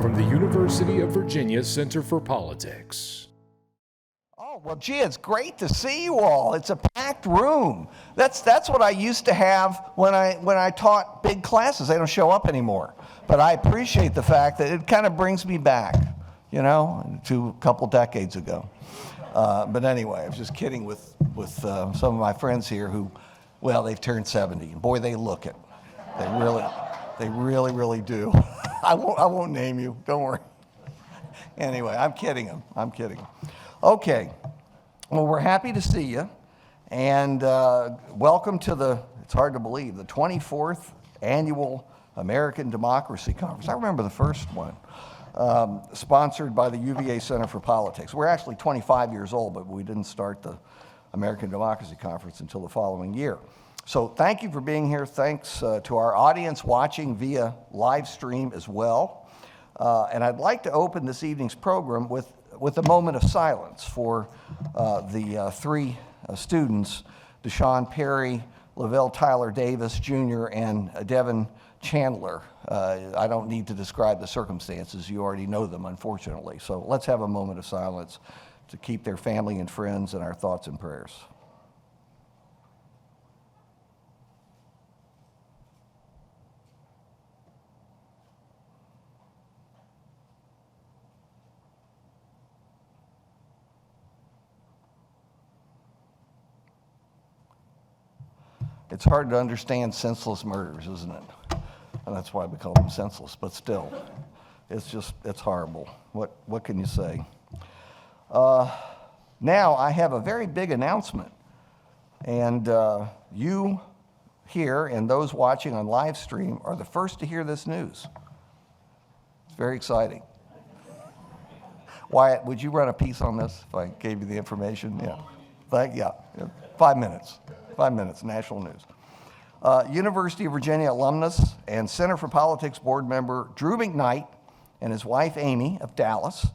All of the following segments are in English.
from the University of Virginia Center for Politics. Oh, well, gee, it's great to see you all. It's a packed room. That's what I used to have when I taught big classes. They don't show up anymore. But I appreciate the fact that it kind of brings me back, to a couple decades ago. But anyway, I was just kidding with some of my friends here who, well, they've turned 70. Boy, they look it. They really do. I won't name you. Don't worry. Anyway, I'm kidding them. Okay. Well, we're happy to see you, and welcome to it's hard to believe, the 24th Annual American Democracy Conference. I remember the first one, sponsored by the UVA Center for Politics. We're actually 25 years old, but we didn't start the American Democracy Conference until the following year. So thank you for being here. Thanks to our audience watching via live stream as well. And I'd like to open this evening's program with a moment of silence for the three students, Deshaun Perry, Lavelle Tyler Davis Jr., and Devin Chandler. I don't need to describe the circumstances. You already know them, unfortunately. So let's have a moment of silence to keep their family and friends in our thoughts and prayers. It's hard to understand senseless murders, isn't it? And that's why we call them senseless, but still, it's horrible. What can you say? Now I have a very big announcement, and you here and those watching on live stream are the first to hear this news. It's very exciting. Wyatt, would you run a piece on this if I gave you the information? Yeah. 5 minutes. 5 minutes, national news. University of Virginia alumnus and Center for Politics board member Drew McKnight and his wife Amy of Dallas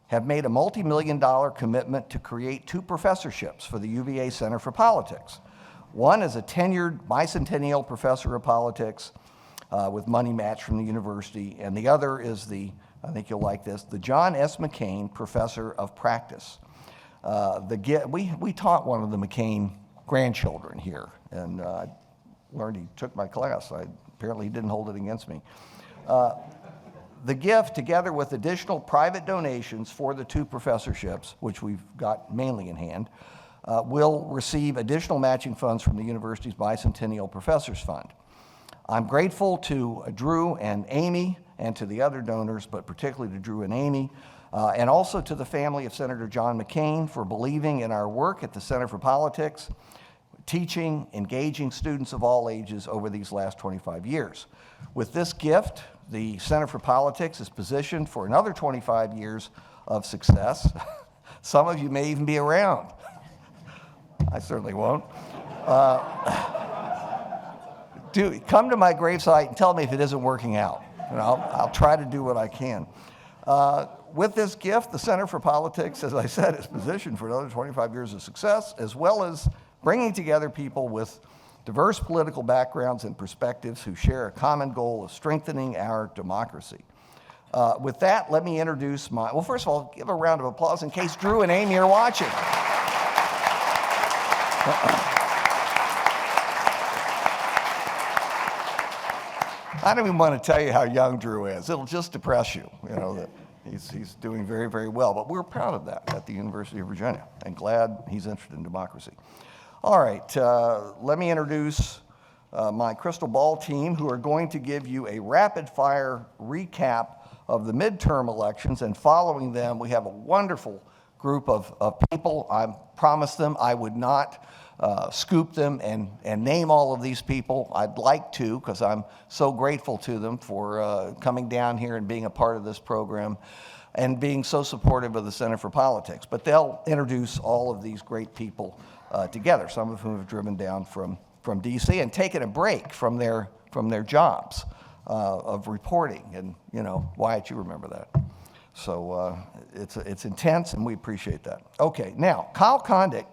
have made a multi-million-dollar commitment to create 2 professorships for the UVA Center for Politics. One is a tenured bicentennial professor of politics with money matched from the university, and the other is I think you'll like this, the John S. McCain Professor of Practice. We taught one of the McCain grandchildren here, and I learned he took my class. Apparently he didn't hold it against me. The gift, together with additional private donations for the 2 professorships, which we've got mainly in hand, will receive additional matching funds from the university's Bicentennial Professors Fund. I'm grateful to Drew and Amy and to the other donors, but particularly to Drew and Amy, and also to the family of Senator John McCain for believing in our work at the Center for Politics, teaching, engaging students of all ages over these last 25 years. With this gift, the Center for Politics is positioned for another 25 years of success. Some of you may even be around. I certainly won't. Come to my gravesite and tell me if it isn't working out. And I'll try to do what I can. With this gift, the Center for Politics, as I said, is positioned for another 25 years of success, as well as bringing together people with diverse political backgrounds and perspectives who share a common goal of strengthening our democracy. With that, let me introduce first of all, give a round of applause in case Drew and Amy are watching. I don't even want to tell you how young Drew is. It'll just depress you, that he's doing very, very well. But we're proud of that at the University of Virginia and glad he's interested in democracy. All right, let me introduce my crystal ball team, who are going to give you a rapid-fire recap of the midterm elections, and following them, we have a wonderful group of people. I promised them I would not scoop them and name all of these people. I'd like to, because I'm so grateful to them for coming down here and being a part of this program and being so supportive of the Center for Politics. But they'll introduce all of these great people together, some of whom have driven down from DC and taken a break from their jobs of reporting. And, Wyatt, you remember that. So it's intense, and we appreciate that. Okay, now, Kyle Kondik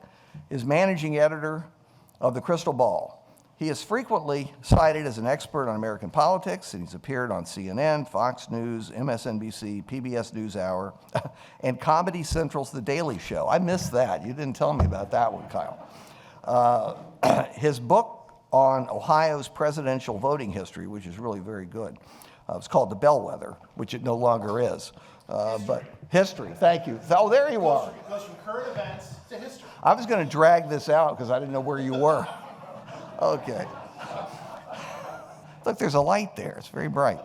is managing editor of the Crystal Ball. He is frequently cited as an expert on American politics, and he's appeared on CNN, Fox News, MSNBC, PBS NewsHour, and Comedy Central's The Daily Show. I missed that. You didn't tell me about that one, Kyle. His book on Ohio's presidential voting history, which is really very good, it's called The Bellwether, which it no longer is. But history, thank you. Oh, there you are. It goes from current events to history. I was going to drag this out because I didn't know where you were. Okay. Look, there's a light there. It's very bright.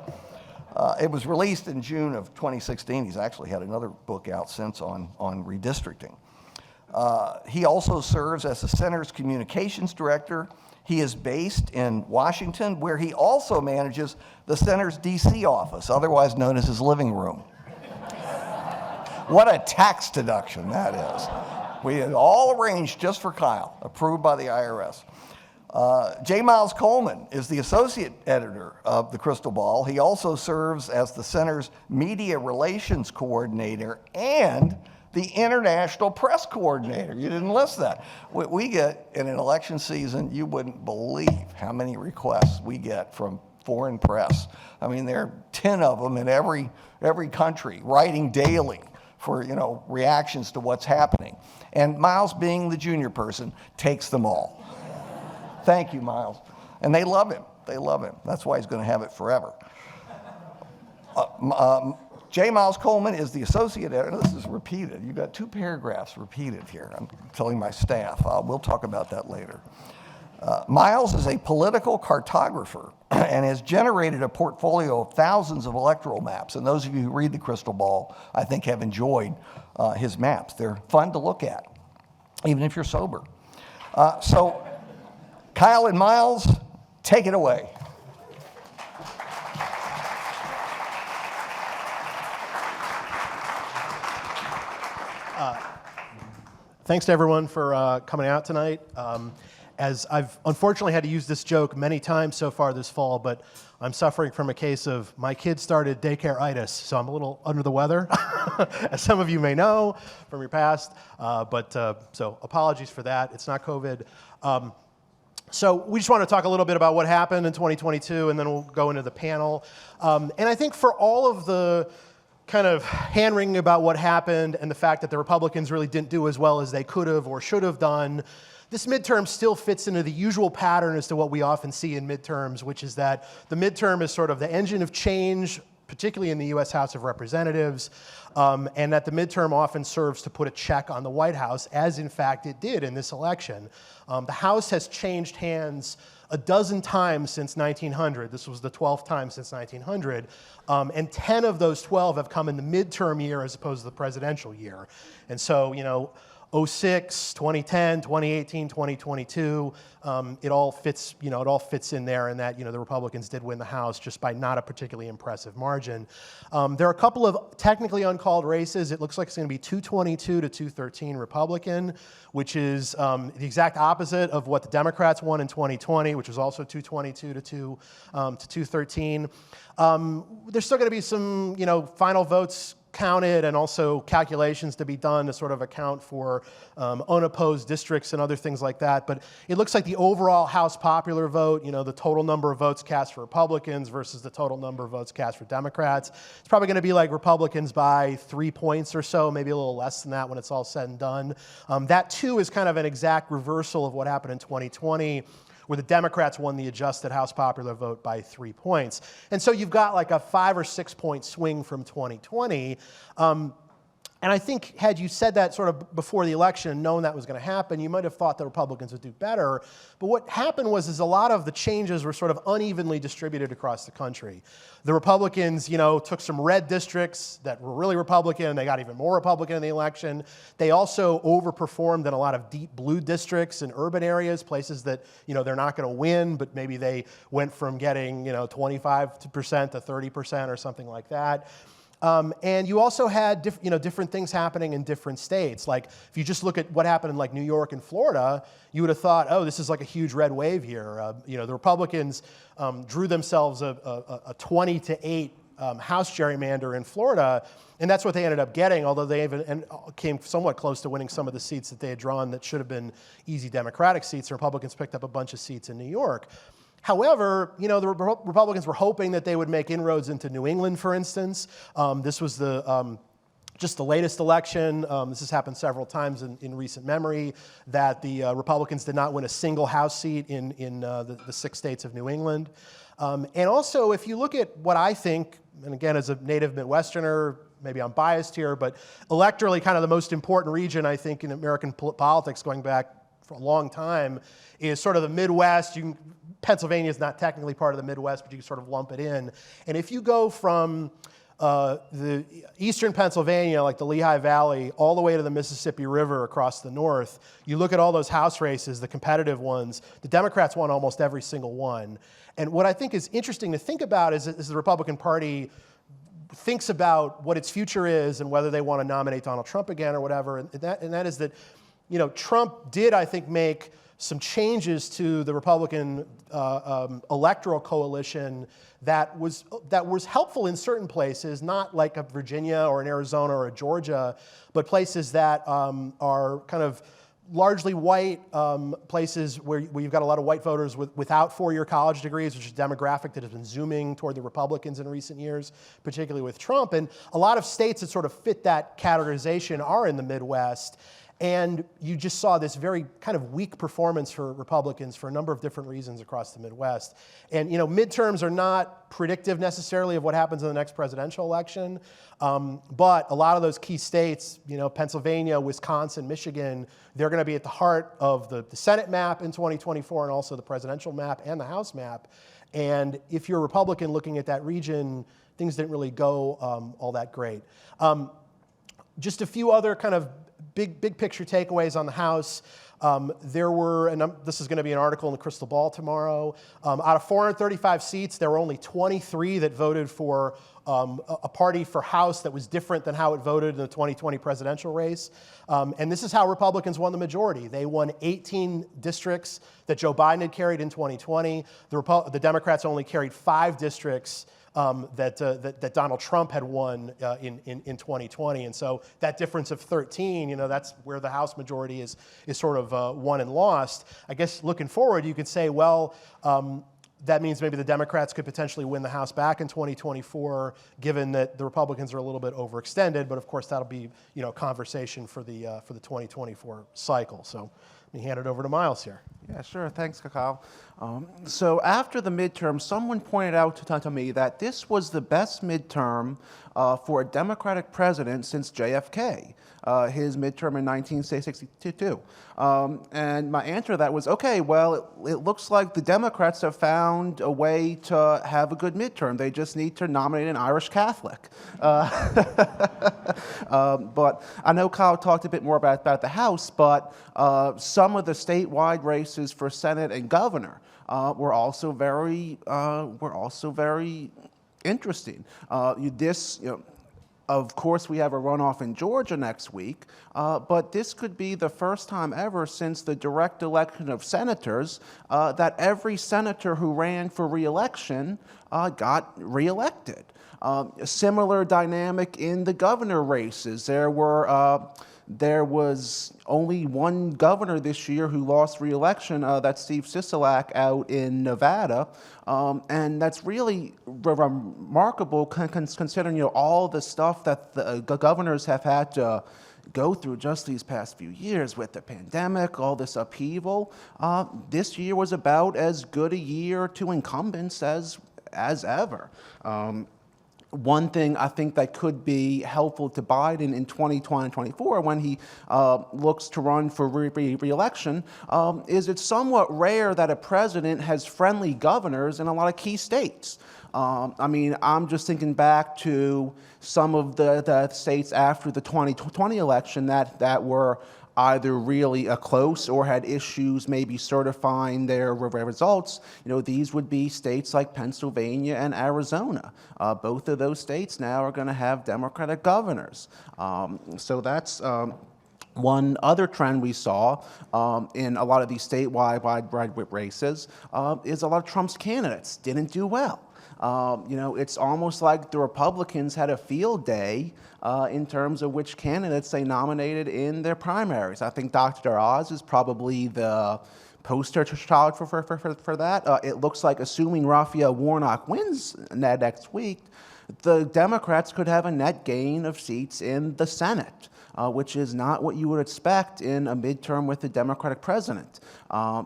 It was released in June of 2016. He's actually had another book out since on redistricting. He also serves as the center's communications director. He is based in Washington, where he also manages the center's DC office, otherwise known as his living room. What a tax deduction that is. We had all arranged just for Kyle, approved by the IRS. J. Miles Coleman is the associate editor of The Crystal Ball. He also serves as the center's media relations coordinator and the international press coordinator. You didn't list that. We get, in an election season, you wouldn't believe how many requests we get from foreign press. I mean, there are 10 of them in every country, writing daily for, reactions to what's happening. And Miles, being the junior person, takes them all. Thank you, Miles. And they love him. They love him. That's why he's going to have it forever. J. Miles Coleman is the associate editor. This is repeated. You've got 2 paragraphs repeated here. I'm telling my staff. We'll talk about that later. Miles is a political cartographer and has generated a portfolio of thousands of electoral maps. And those of you who read The Crystal Ball, I think, have enjoyed his maps. They're fun to look at, even if you're sober. So Kyle and Miles, take it away. Thanks to everyone for coming out tonight. As I've unfortunately had to use this joke many times so far this fall, but I'm suffering from a case of my kid started daycare-itis, so I'm a little under the weather, as some of you may know from your past. So apologies for that. It's not COVID. So we just want to talk a little bit about what happened in 2022, and then we'll go into the panel. And I think for all of the kind of hand-wringing about what happened and the fact that the Republicans really didn't do as well as they could have or should have done, this midterm still fits into the usual pattern as to what we often see in midterms, which is that the midterm is sort of the engine of change, particularly in the U.S. House of Representatives, and that the midterm often serves to put a check on the White House, as in fact it did in this election. The House has changed hands a dozen times since 1900. This was the 12th time since 1900. And 10 of those 12 have come in the midterm year as opposed to the presidential year. And so, 06, 2010, 2018, 2022, it all fits in there, and that, the Republicans did win the House just by not a particularly impressive margin. There are a couple of technically uncalled races. It looks like it's going to be 222 to 213 Republican, which is the exact opposite of what the Democrats won in 2020, which was also 222 to 213. There's still going to be some, final votes counted and also calculations to be done to sort of account for unopposed districts and other things like that. But it looks like the overall House popular vote, the total number of votes cast for Republicans versus the total number of votes cast for Democrats, it's probably going to be like Republicans by 3 points or so, maybe a little less than that when it's all said and done. That too is kind of an exact reversal of what happened in 2020, where the Democrats won the adjusted House popular vote by 3 points. And so you've got like a 5 or 6 point swing from 2020. And I think had you said that sort of before the election and known that was going to happen, you might have thought the Republicans would do better. But what happened was a lot of the changes were sort of unevenly distributed across the country. The Republicans, took some red districts that were really Republican, and they got even more Republican in the election. They also overperformed in a lot of deep blue districts in urban areas, places that, they're not going to win, but maybe they went from getting, 25% to 30% or something like that. And you also had different things happening in different states. Like if you just look at what happened in like New York and Florida, you would have thought, oh, this is like a huge red wave here. The Republicans drew themselves a 20-8 House gerrymander in Florida, and that's what they ended up getting, although they even came somewhat close to winning some of the seats that they had drawn that should have been easy Democratic seats. The Republicans picked up a bunch of seats in New York. However, the Republicans were hoping that they would make inroads into New England, for instance. This was just the latest election. This has happened several times in recent memory, that the Republicans did not win a single House seat in the 6 states of New England. And also, if you look at what I think, and again, as a native Midwesterner, maybe I'm biased here, but electorally kind of the most important region, I think, in American politics going back for a long time is sort of the Midwest. Pennsylvania is not technically part of the Midwest, but you can sort of lump it in. And if you go from the eastern Pennsylvania, like the Lehigh Valley, all the way to the Mississippi River across the north, you look at all those House races, the competitive ones, the Democrats won almost every single one. And what I think is interesting to think about is the Republican Party thinks about what its future is and whether they want to nominate Donald Trump again or whatever. And that is that, Trump did, I think, make some changes to the Republican electoral coalition that was helpful in certain places, not like a Virginia or an Arizona or a Georgia, but places that are kind of largely white, places where you've got a lot of white voters without 4-year college degrees, which is a demographic that has been zooming toward the Republicans in recent years, particularly with Trump. And a lot of states that sort of fit that categorization are in the Midwest. And you just saw this very kind of weak performance for Republicans for a number of different reasons across the Midwest. And midterms are not predictive necessarily of what happens in the next presidential election, but a lot of those key states, Pennsylvania, Wisconsin, Michigan, they're going to be at the heart of the Senate map in 2024 and also the presidential map and the House map. And if you're a Republican looking at that region, things didn't really go all that great. Just a few other kind of big picture takeaways on the House. There were, and this is going to be an article in the Crystal Ball tomorrow, out of 435 seats, there were only 23 that voted for a party for House that was different than how it voted in the 2020 presidential race. And this is how Republicans won the majority. They won 18 districts that Joe Biden had carried in 2020. The Democrats only carried 5 districts that Donald Trump had won in 2020. And so that difference of 13, that's where the House majority is sort of won and lost. I guess looking forward, you could say, well, that means maybe the Democrats could potentially win the House back in 2024, given that the Republicans are a little bit overextended. But of course, that'll be conversation for the 2024 cycle. So let me hand it over to Miles here. Yeah, sure. Thanks, Kyle. So after the midterm, someone pointed out to me that this was the best midterm for a Democratic president since JFK, his midterm in 1962. And my answer to that was, okay, well, it looks like the Democrats have found a way to have a good midterm. They just need to nominate an Irish Catholic. But I know Kyle talked a bit more about the House, but some of the statewide races for Senate and governor were also very interesting. Of course, we have a runoff in Georgia next week, but this could be the first time ever since the direct election of senators that every senator who ran for re-election got re-elected. A similar dynamic in the governor races. There was only one governor this year who lost re-election, that's Steve Sisolak out in Nevada, and that's really remarkable considering all the stuff that the governors have had to go through just these past few years with the pandemic, all this upheaval. This year was about as good a year to incumbents as ever. One thing I think that could be helpful to Biden in 2024 when he looks to run for re-election is it's somewhat rare that a president has friendly governors in a lot of key states. I'm just thinking back to some of the states after the 2020 election that were either really close or had issues maybe certifying their results. These would be states like Pennsylvania and Arizona. Both of those states now are going to have Democratic governors. So that's one other trend we saw in a lot of these statewide races is a lot of Trump's candidates didn't do well. It's almost like the Republicans had a field day in terms of which candidates they nominated in their primaries. I think Dr. Oz is probably the poster child for that. It looks like, assuming Raphael Warnock wins next week, the Democrats could have a net gain of seats in the Senate, which is not what you would expect in a midterm with the Democratic president. For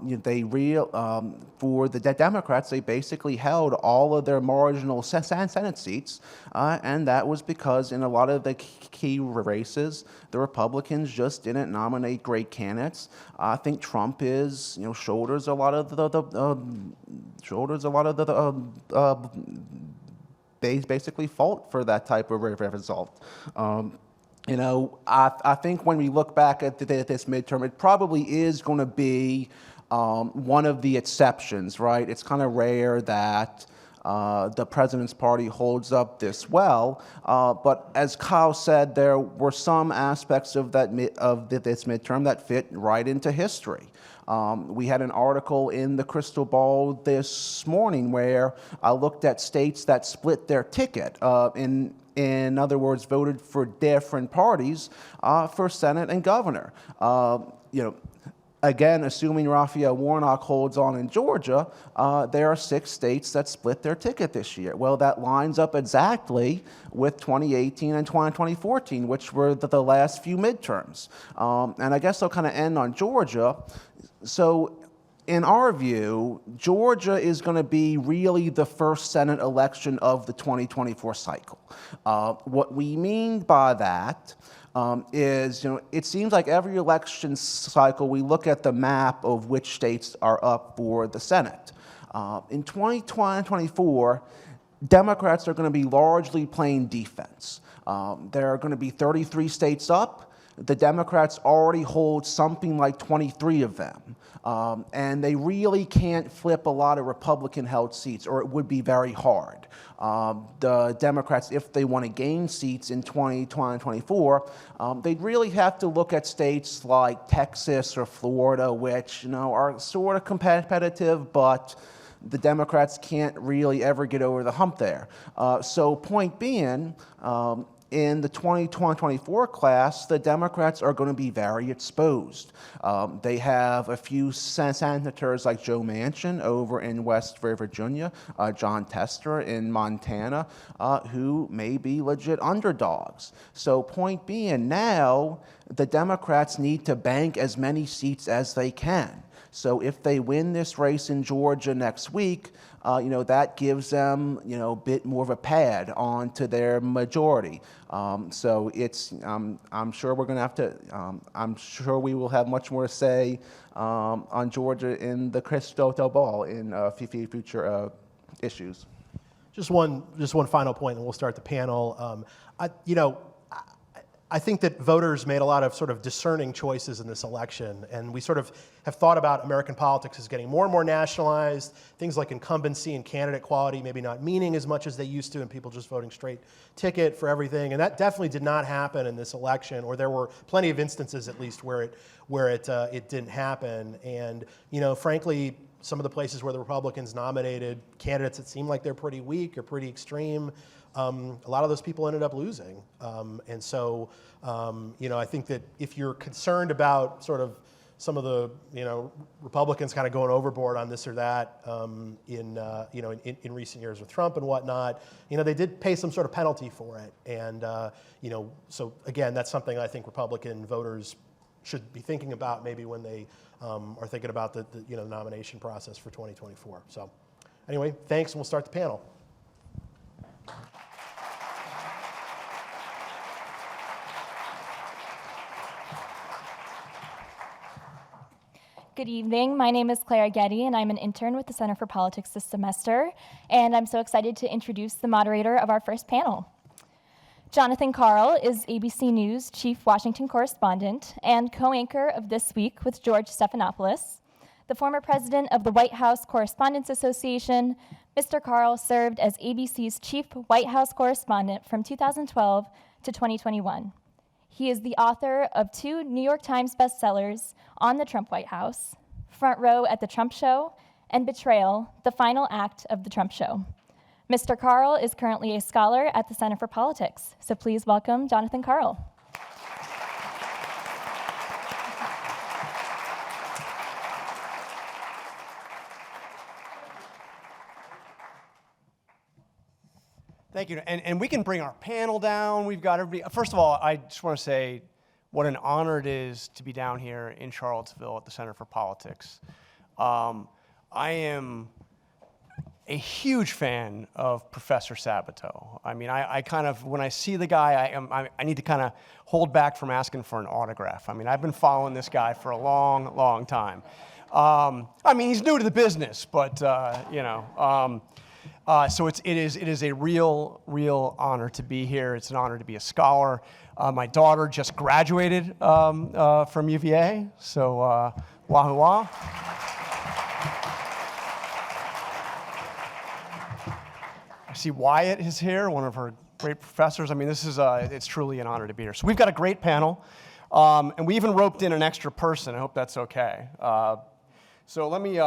the Democrats, they basically held all of their marginal Senate seats, and that was because in a lot of the key races, the Republicans just didn't nominate great candidates. I think Trump shoulders a lot of the basically fault for that type of result. I think when we look back at this midterm, it probably is going to be one of the exceptions, right? It's kind of rare that the president's party holds up this well, but as Kyle said, there were some aspects of this midterm that fit right into history. We had an article in the Crystal Ball this morning where I looked at states that split their ticket, in other words, voted for different parties for Senate and governor. Again, assuming Raphael Warnock holds on in Georgia, there are 6 states that split their ticket this year. Well, that lines up exactly with 2018 and 2014, which were the last few midterms. And I guess I'll kind of end on Georgia. So in our view, Georgia is going to be really the first Senate election of the 2024 cycle. What we mean by that is, it seems like every election cycle we look at the map of which states are up for the Senate. In 2024, Democrats are going to be largely playing defense. There are going to be 33 states up. The Democrats already hold something like 23 of them. And they really can't flip a lot of Republican-held seats, or it would be very hard. The Democrats, if they want to gain seats in 2024, they'd really have to look at states like Texas or Florida, which are sort of competitive, but the Democrats can't really ever get over the hump there. So point being, in the 2024 class, the Democrats are going to be very exposed. They have a few senators like Joe Manchin over in West Virginia, John Tester in Montana, who may be legit underdogs. So point being, now the Democrats need to bank as many seats as they can. So if they win this race in Georgia next week, that gives them, a bit more of a pad onto their majority. So it's, I'm sure we're going to have to, I'm sure we will have much more to say on Georgia in the Crystal Ball in future issues. Just one final point, and we'll start the panel. I think that voters made a lot of sort of discerning choices in this election, and we sort of have thought about American politics as getting more and more nationalized, things like incumbency and candidate quality maybe not meaning as much as they used to, and people just voting straight ticket for everything, and that definitely did not happen in this election, or there were plenty of instances at least where it didn't happen, and frankly, some of the places where the Republicans nominated candidates that seem like they're pretty weak or pretty extreme, a lot of those people ended up losing. And so, I think that if you're concerned about sort of some of the, Republicans kind of going overboard on this or that in recent years with Trump and whatnot, they did pay some sort of penalty for it. And, so again, that's something I think Republican voters should be thinking about maybe when they are thinking about the nomination process for 2024. So anyway, thanks, and we'll start the panel. Good evening. My name is Claire Getty, and I'm an intern with the Center for Politics this semester, and I'm so excited to introduce the moderator of our first panel. Jonathan Karl is ABC News Chief Washington Correspondent and co-anchor of This Week with George Stephanopoulos. The former president of the White House Correspondents Association, Mr. Karl served as ABC's Chief White House Correspondent from 2012 to 2021. He is the author of 2 New York Times bestsellers on the Trump White House, Front Row at the Trump Show, and Betrayal, the Final Act of the Trump Show. Mr. Carl is currently a scholar at the Center for Politics, so please welcome Jonathan Carl. Thank you. And we can bring our panel down. We've got everybody. First of all, I just want to say what an honor it is to be down here in Charlottesville at the Center for Politics. I am a huge fan of Professor Sabato. I mean, I kind of, when I see the guy, I need to kind of hold back from asking for an autograph. I mean, I've been following this guy for a long, long time. I mean, he's new to the business, but, you know. So it is a real honor to be here. It's an honor to be a scholar. My daughter just graduated from UVA, so wahoo wah. I see Wyatt is here, one of her great professors. I mean, this is it's truly an honor to be here. So we've got a great panel, and we even roped in an extra person. I hope that's okay. So let me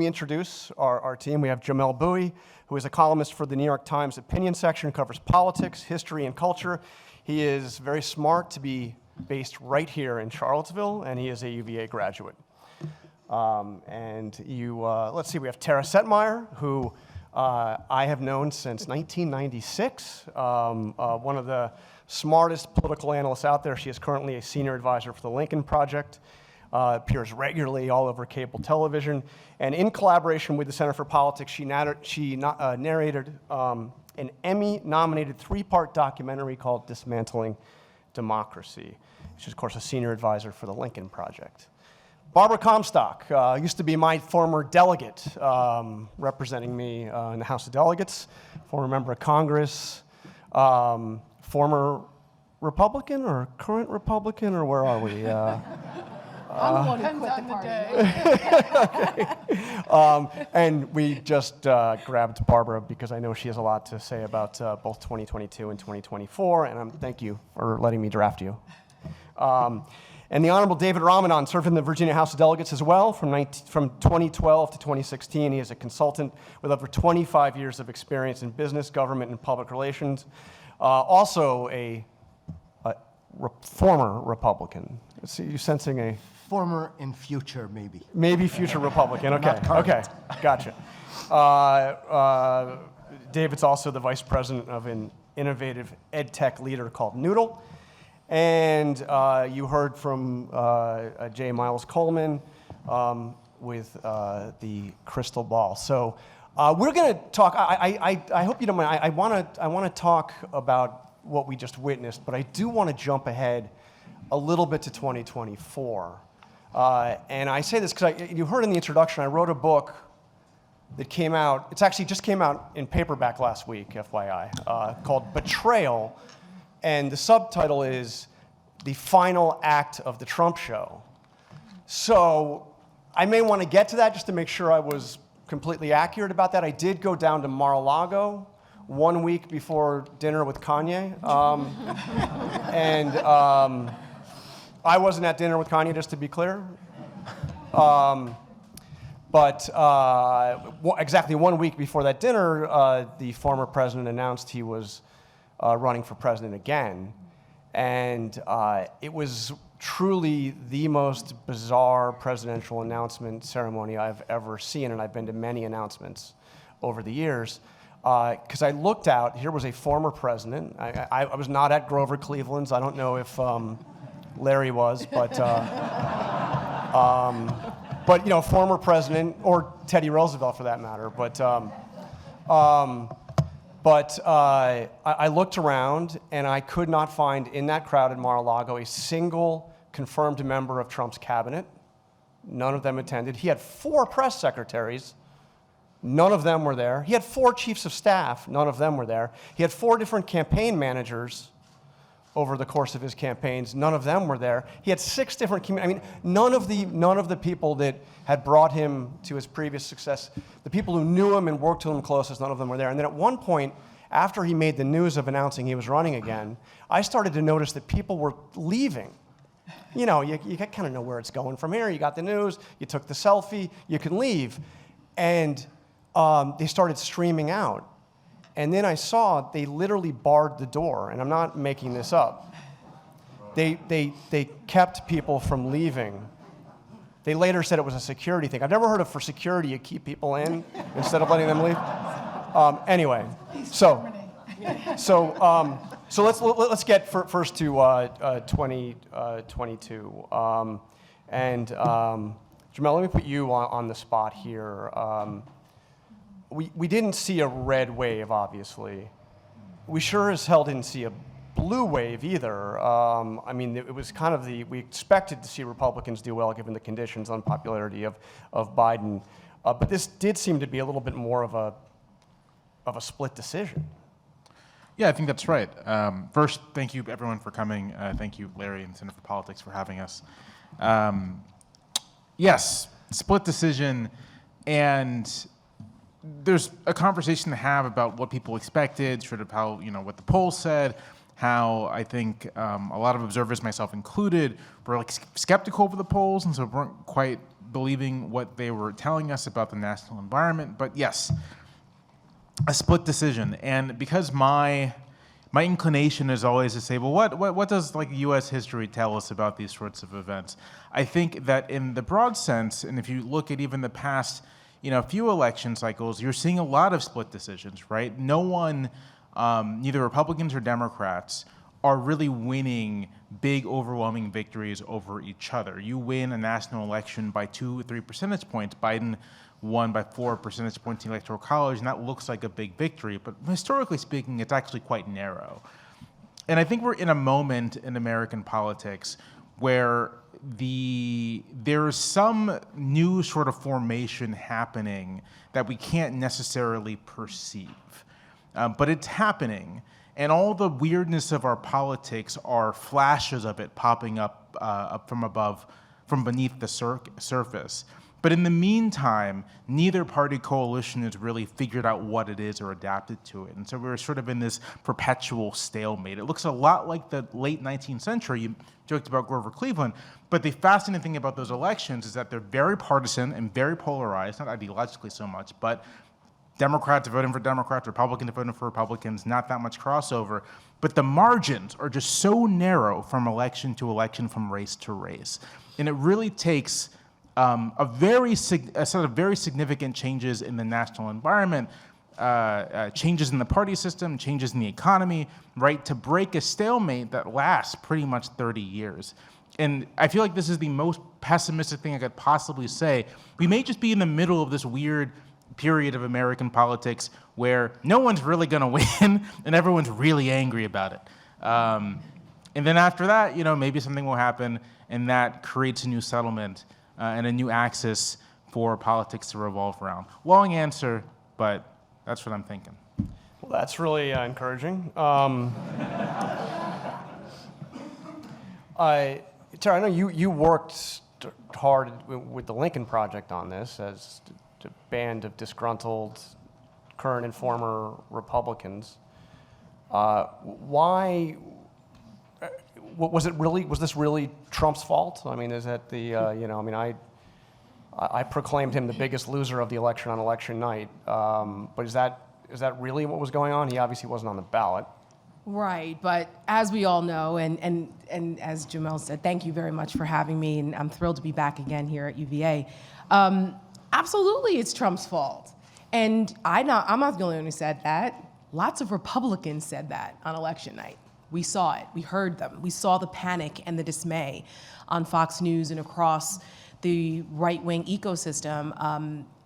introduce our team. We have Jamel Bowie, who is a columnist for the New York Times opinion section, covers politics, history, and culture. He is very smart to be based right here in Charlottesville, and he is a UVA graduate. Let's see, we have Tara Setmeyer, who I have known since 1996, one of the smartest political analysts out there. She is currently a senior advisor for the Lincoln Project. Appears regularly all over cable television. And in collaboration with the Center for Politics, she narrated an Emmy-nominated 3-part documentary called Dismantling Democracy. She's, of course, a senior advisor for the Lincoln Project. Barbara Comstock used to be my former delegate representing me in the House of Delegates, former member of Congress, former Republican or current Republican, or where are we? I'm the one who quit the party. And we just grabbed Barbara because I know she has a lot to say about both 2022 and 2024, and thank you for letting me draft you. And the Honorable David Ramadan served in the Virginia House of Delegates as well from 2012 to 2016. He is a consultant with over 25 years of experience in business, government, and public relations. Also a former Republican. See, you sensing a... Former and future, maybe. Maybe future Republican. Okay. Okay. Gotcha. David's also the vice president of an innovative ed tech leader called Noodle. And you heard from J. Miles Coleman with the crystal ball. So we're going to talk. I hope you don't mind. I want to talk about what we just witnessed, but I do want to jump ahead a little bit to 2024. And I say this because you heard in the introduction, I wrote a book that came out, it's actually just came out in paperback last week, FYI, called Betrayal, and the subtitle is The Final Act of the Trump Show. So I may want to get to that just to make sure I was completely accurate about that. I did go down to Mar-a-Lago 1 week before dinner with Kanye, I wasn't at dinner with Kanye, just to be clear. Exactly 1 week before that dinner, the former president announced he was running for president again. And it was truly the most bizarre presidential announcement ceremony I've ever seen, and I've been to many announcements over the years. Because I looked out, here was a former president. I was not at Grover Cleveland's. I don't know if Larry was, but you know, former president, or Teddy Roosevelt for that matter. I looked around and I could not find in that crowded Mar-a-Lago a single confirmed member of Trump's cabinet. None of them attended. He had 4 press secretaries. None of them were there. He had 4 chiefs of staff. None of them were there. He had 4 different campaign managers over the course of his campaigns. None of them were there. He had 6 different, none of the people that had brought him to his previous success, the people who knew him and worked to him closest, none of them were there. And then at one point, after he made the news of announcing he was running again, I started to notice that people were leaving. You know, you kind of know where it's going from here. You got the news, you took the selfie, you can leave. And they started streaming out. And then I saw they literally barred the door, and I'm not making this up. They kept people from leaving. They later said it was a security thing. I've never heard of for security you keep people in instead of letting them leave. Anyway, so let's get first to 2022. And Jamel, let me put you on the spot here. We didn't see a red wave, obviously. We sure as hell didn't see a blue wave either. I mean, it was kind of we expected to see Republicans do well given the conditions, unpopularity of Biden. But this did seem to be a little bit more of a split decision. Yeah, I think that's right. First, thank you everyone for coming. Thank you, Larry and Center for Politics, for having us. Yes, split decision, and there's a conversation to have about what people expected, sort of how, what the polls said, how I think a lot of observers, myself included, were like skeptical of the polls, and so weren't quite believing what they were telling us about the national environment. But yes, a split decision. And because my inclination is always to say, well, what does like U.S. history tell us about these sorts of events? I think that in the broad sense, and if you look at even the past, few election cycles, you're seeing a lot of split decisions, right? No one, neither Republicans or Democrats, are really winning big, overwhelming victories over each other. You win a national election by 2 or 3 percentage points. Biden won by 4 percentage points in the Electoral College, and that looks like a big victory. But historically speaking, it's actually quite narrow. And I think we're in a moment in American politics where there's some new sort of formation happening that we can't necessarily perceive. But it's happening. And all the weirdness of our politics are flashes of it popping up from beneath the surface. But in the meantime, neither party coalition has really figured out what it is or adapted to it. And so we're sort of in this perpetual stalemate. It looks a lot like the late 19th century. You joked about Grover Cleveland. But the fascinating thing about those elections is that they're very partisan and very polarized, not ideologically so much, but Democrats voting for Democrats, Republicans voting for Republicans, not that much crossover. But the margins are just so narrow from election to election, from race to race. And it really takes a set of very significant changes in the national environment, changes in the party system, changes in the economy, right, to break a stalemate that lasts pretty much 30 years. And I feel like this is the most pessimistic thing I could possibly say. We may just be in the middle of this weird period of American politics where no one's really going to win and everyone's really angry about it. And then after that, maybe something will happen, and that creates a new settlement and a new axis for politics to revolve around. Long answer, but that's what I'm thinking. Well, that's really encouraging. Tara, I know you worked hard with the Lincoln Project on this as a band of disgruntled current and former Republicans. Why was this really Trump's fault? I mean, is that I proclaimed him the biggest loser of the election on election night. But is that really what was going on? He obviously wasn't on the ballot. Right, but as we all know, and as Jamel said, thank you very much for having me, and I'm thrilled to be back again here at UVA. Absolutely, it's Trump's fault. And I'm not the only one who said that. Lots of Republicans said that on election night. We saw it, we heard them. We saw the panic and the dismay on Fox News and across the right-wing ecosystem.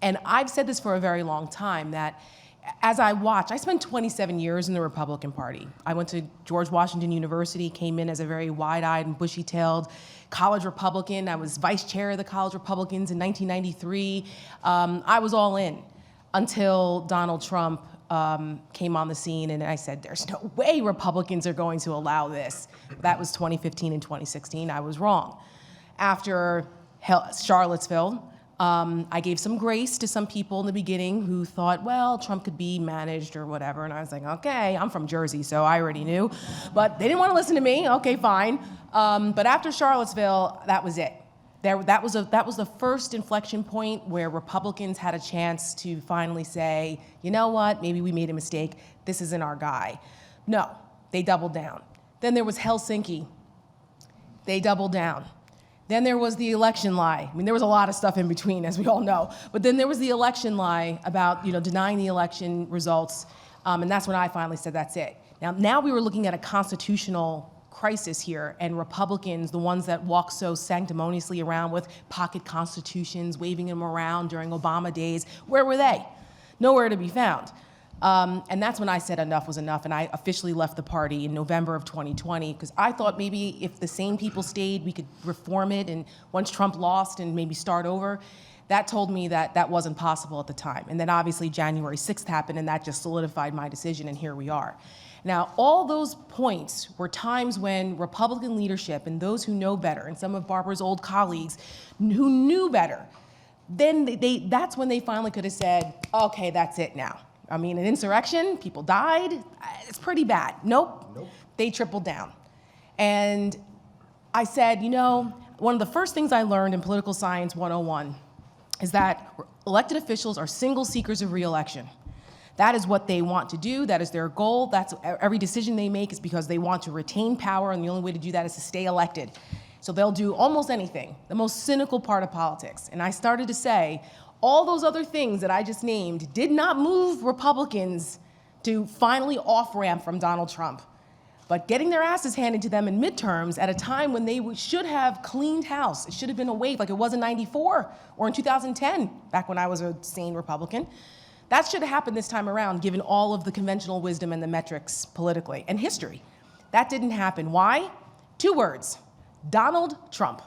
And I've said this for a very long time, that as I spent 27 years in the Republican Party. I went to George Washington University, came in as a very wide-eyed and bushy-tailed college Republican. I was vice chair of the college Republicans in 1993. I was all in until Donald Trump came on the scene, and I said, there's no way Republicans are going to allow this. That was 2015 and 2016. I was wrong. After Charlottesville, I gave some grace to some people in the beginning who thought, well, Trump could be managed or whatever. And I was like, okay, I'm from Jersey, so I already knew. But they didn't want to listen to me. Okay, fine. But after Charlottesville, that was it. That was the first inflection point where Republicans had a chance to finally say, you know what, maybe we made a mistake. This isn't our guy. No, they doubled down. Then there was Helsinki. They doubled down. Then there was the election lie. I mean, there was a lot of stuff in between, as we all know. But then there was the election lie about denying the election results, and that's when I finally said, that's it. Now we were looking at a constitutional crisis here, and Republicans, the ones that walk so sanctimoniously around with pocket constitutions, waving them around during Obama days, where were they? Nowhere to be found. And that's when I said enough was enough, and I officially left the party in November of 2020, because I thought maybe if the same people stayed, we could reform it, and once Trump lost and maybe start over. That told me that that wasn't possible at the time. And then obviously January 6th happened, and that just solidified my decision, and here we are. Now, all those points were times when Republican leadership and those who know better, and some of Barbara's old colleagues who knew better, then that's when they finally could have said, okay, that's it now. I mean, an insurrection, people died, it's pretty bad. Nope. They tripled down. And I said, one of the first things I learned in Political Science 101 is that elected officials are single seekers of re-election. That is what they want to do. That is their goal. That's every decision they make is because they want to retain power, and the only way to do that is to stay elected. So they'll do almost anything, the most cynical part of politics. And I started to say, all those other things that I just named did not move Republicans to finally off-ramp from Donald Trump. But getting their asses handed to them in midterms at a time when they should have cleaned house, it should have been a wave like it was in '94 or in 2010, back when I was a sane Republican. That should have happened this time around, given all of the conventional wisdom and the metrics politically and history. That didn't happen. Why? 2 words: Donald Trump.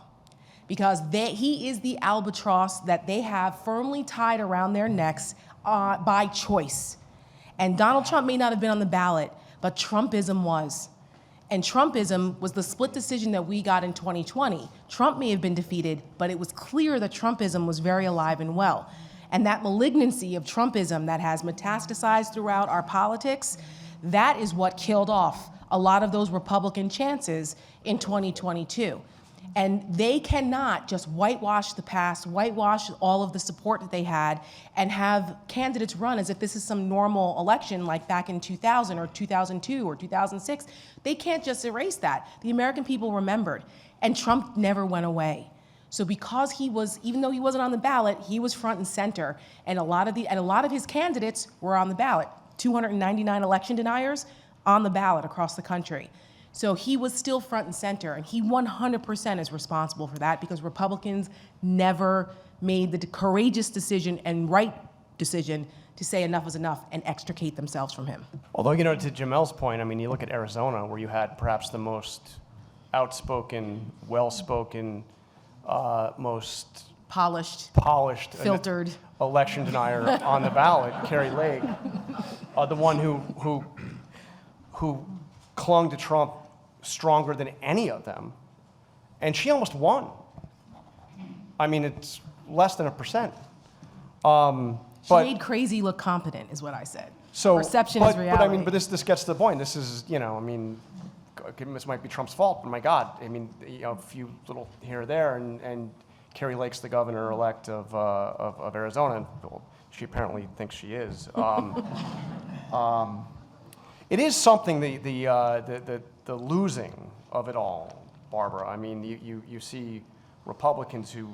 Because he is the albatross that they have firmly tied around their necks by choice. And Donald Trump may not have been on the ballot, but Trumpism was. And Trumpism was the split decision that we got in 2020. Trump may have been defeated, but it was clear that Trumpism was very alive and well. And that malignancy of Trumpism that has metastasized throughout our politics, that is what killed off a lot of those Republican chances in 2022. And they cannot just whitewash the past, whitewash all of the support that they had, and have candidates run as if this is some normal election like back in 2000 or 2002 or 2006. They can't just erase that. The American people remembered, and Trump never went away. So because he was, even though he wasn't on the ballot, he was front and center, and a lot of his candidates were on the ballot. 299 election deniers on the ballot across the country. So he was still front and center, and he 100% is responsible for that, because Republicans never made the courageous decision and right decision to say enough is enough and extricate themselves from him. Although, to Jamel's point, I mean, you look at Arizona, where you had perhaps the most outspoken, well-spoken, most Polished, filtered election denier on the ballot, Kari Lake, the one who clung to Trump stronger than any of them, and she almost won. I mean, it's less than 1%. She made crazy look competent, is what I said. So, perception is reality. But I mean, this gets to the point. This is, this might be Trump's fault, but my God, I mean, a few little here or there, and Kari Lake's the governor-elect of Arizona. Well, she apparently thinks she is. It is something, the losing of it all, Barbara. I mean, you see Republicans who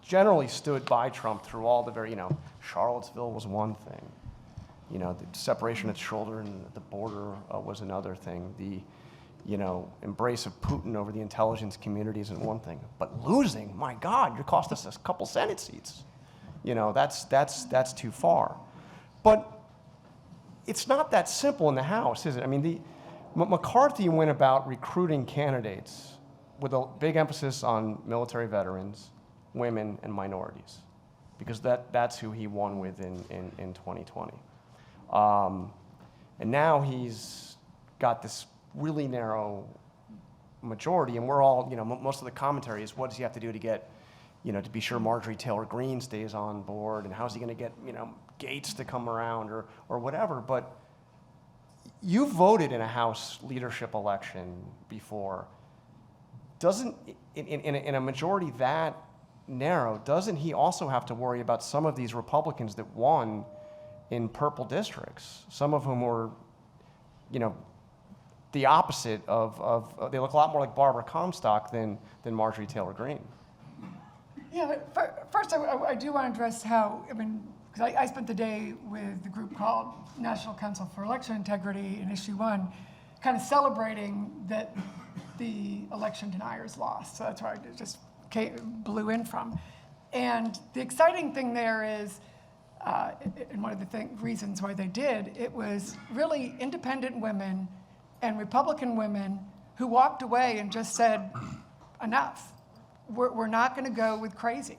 generally stood by Trump through all the very, Charlottesville was one thing. The separation at the shoulder and the border was another thing. The, embrace of Putin over the intelligence community isn't one thing. But losing, my God, you cost us a couple Senate seats. That's too far. But it's not that simple in the House, is it? I mean, McCarthy went about recruiting candidates with a big emphasis on military veterans, women, and minorities, because that's who he won with in 2020. And now he's got this really narrow majority, and we're all, most of the commentary is, what does he have to do to get, to be sure Marjorie Taylor Greene stays on board, and how's he going to get, Gates to come around or whatever. But you voted in a House leadership election before. Doesn't, in a majority that narrow, doesn't he also have to worry about some of these Republicans that won in purple districts, some of whom were, the opposite of they look a lot more like Barbara Comstock than Marjorie Taylor Greene? Yeah, but first I do want to address how, because I spent the day with the group called National Council for Election Integrity in Issue 1, kind of celebrating that the election deniers lost. So that's where I just blew in from. And the exciting thing there is, and one of the reasons why they did, it was really independent women and Republican women who walked away and just said, enough. We're not going to go with crazy.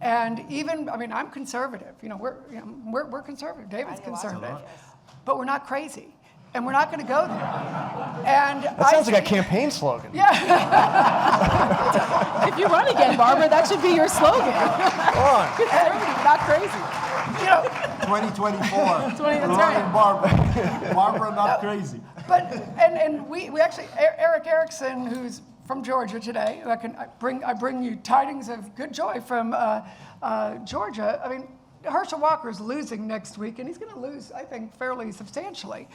And even, I'm conservative. We're conservative. David's conservative. But we're not crazy. And we're not going to go there. And that sounds like a campaign slogan. Yeah. If you run again, Barbara, that should be your slogan. Go on. Conservative, not crazy. 2024. That's right. Barbara. Barbara, not crazy. But and we actually, Eric Erickson, who's from Georgia today, I bring you tidings of good joy from Georgia. Herschel Walker's losing next week, and he's going to lose, I think, fairly substantially,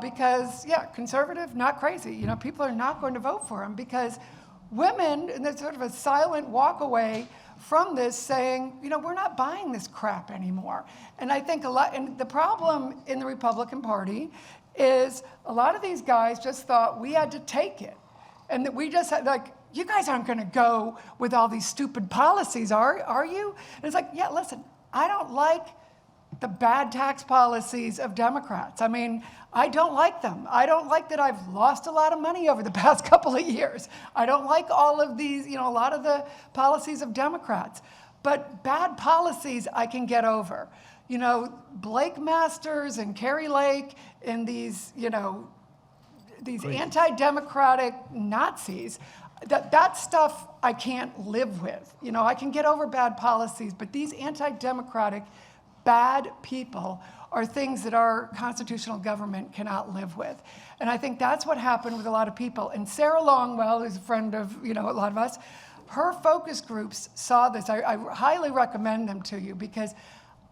because conservative, not crazy. People are not going to vote for him because women, and there's sort of a silent walk away from this, saying, we're not buying this crap anymore. And I think and the problem in the Republican Party is a lot of these guys just thought we had to take it. And that we just had, you guys aren't going to go with all these stupid policies, are you? And it's like, listen, I don't like the bad tax policies of Democrats. I don't like them. I don't like that I've lost a lot of money over the past couple of years. I don't like all of these, a lot of the policies of Democrats. But bad policies I can get over. Blake Masters and Carrie Lake and these anti-democratic Nazis, that stuff I can't live with. I can get over bad policies, but these anti-democratic bad people are things that our constitutional government cannot live with. And I think that's what happened with a lot of people. And Sarah Longwell, who's a friend of a lot of us, her focus groups saw this. I highly recommend them to you because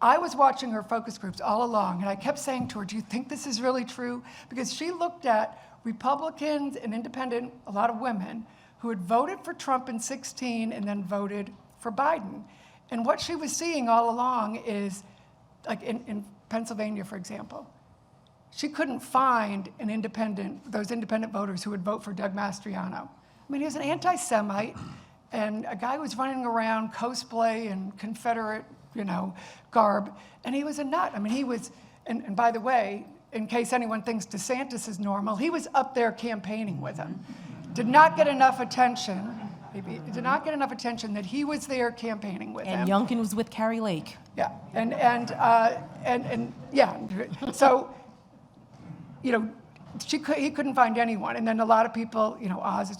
I was watching her focus groups all along, and I kept saying to her, do you think this is really true? Because she looked at Republicans and independent, a lot of women, who had voted for Trump in 2016 and then voted for Biden. And what she was seeing all along is, like in Pennsylvania, for example, she couldn't find those independent voters who would vote for Doug Mastriano. He was an anti-Semite and a guy who was running around cosplay and Confederate, garb, and he was a nut. He was, and by the way, in case anyone thinks DeSantis is normal, he was up there campaigning with him. Did not get enough attention. Did not get enough attention that he was there campaigning with him. And Youngkin was with Carrie Lake. Yeah, and yeah. So, he couldn't find anyone, and then a lot of people, Oz is,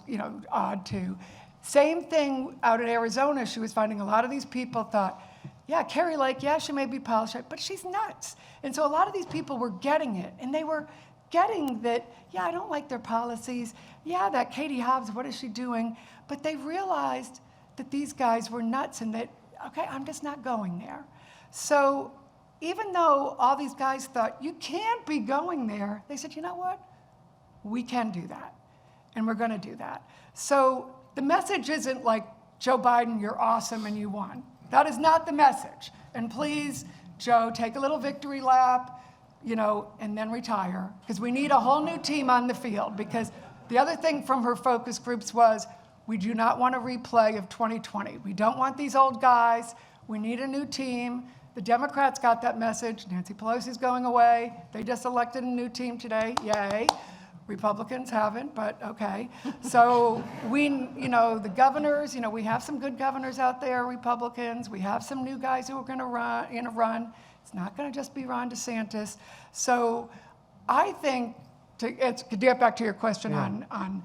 odd too. Same thing out in Arizona. She was finding a lot of these people thought, yeah, Carrie Lake, she may be polished, but she's nuts. And so a lot of these people were getting it, and they were getting that, I don't like their policies. That Katie Hobbs, what is she doing? But they realized that these guys were nuts and that, okay, I'm just not going there. So even though all these guys thought, you can't be going there, they said, you know what? We can do that, and we're going to do that. So the message isn't like, Joe Biden, you're awesome and you won. That is not the message. And please, Joe, take a little victory lap, and then retire, because we need a whole new team on the field. Because the other thing from her focus groups was, we do not want a replay of 2020. We don't want these old guys. We need a new team. The Democrats got that message. Nancy Pelosi's going away. They just elected a new team today. Yay. Republicans haven't, but okay. So the governors, we have some good governors out there, Republicans. We have some new guys who are going to run. It's not going to just be Ron DeSantis. So I think, to get back to your question on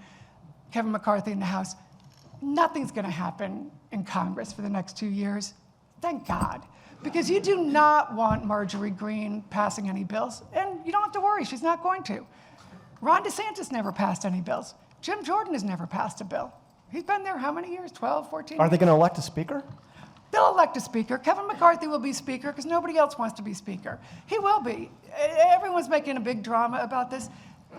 Kevin McCarthy in the House, nothing's going to happen in Congress for the next 2 years. Thank God. Because you do not want Marjorie Greene passing any bills. And you don't have to worry, she's not going to. Ron DeSantis never passed any bills. Jim Jordan has never passed a bill. He's been there how many years? 12, 14 Are they years? going to elect a speaker? They'll elect a speaker. Kevin McCarthy will be speaker because nobody else wants to be speaker. He will be. Everyone's making a big drama about this.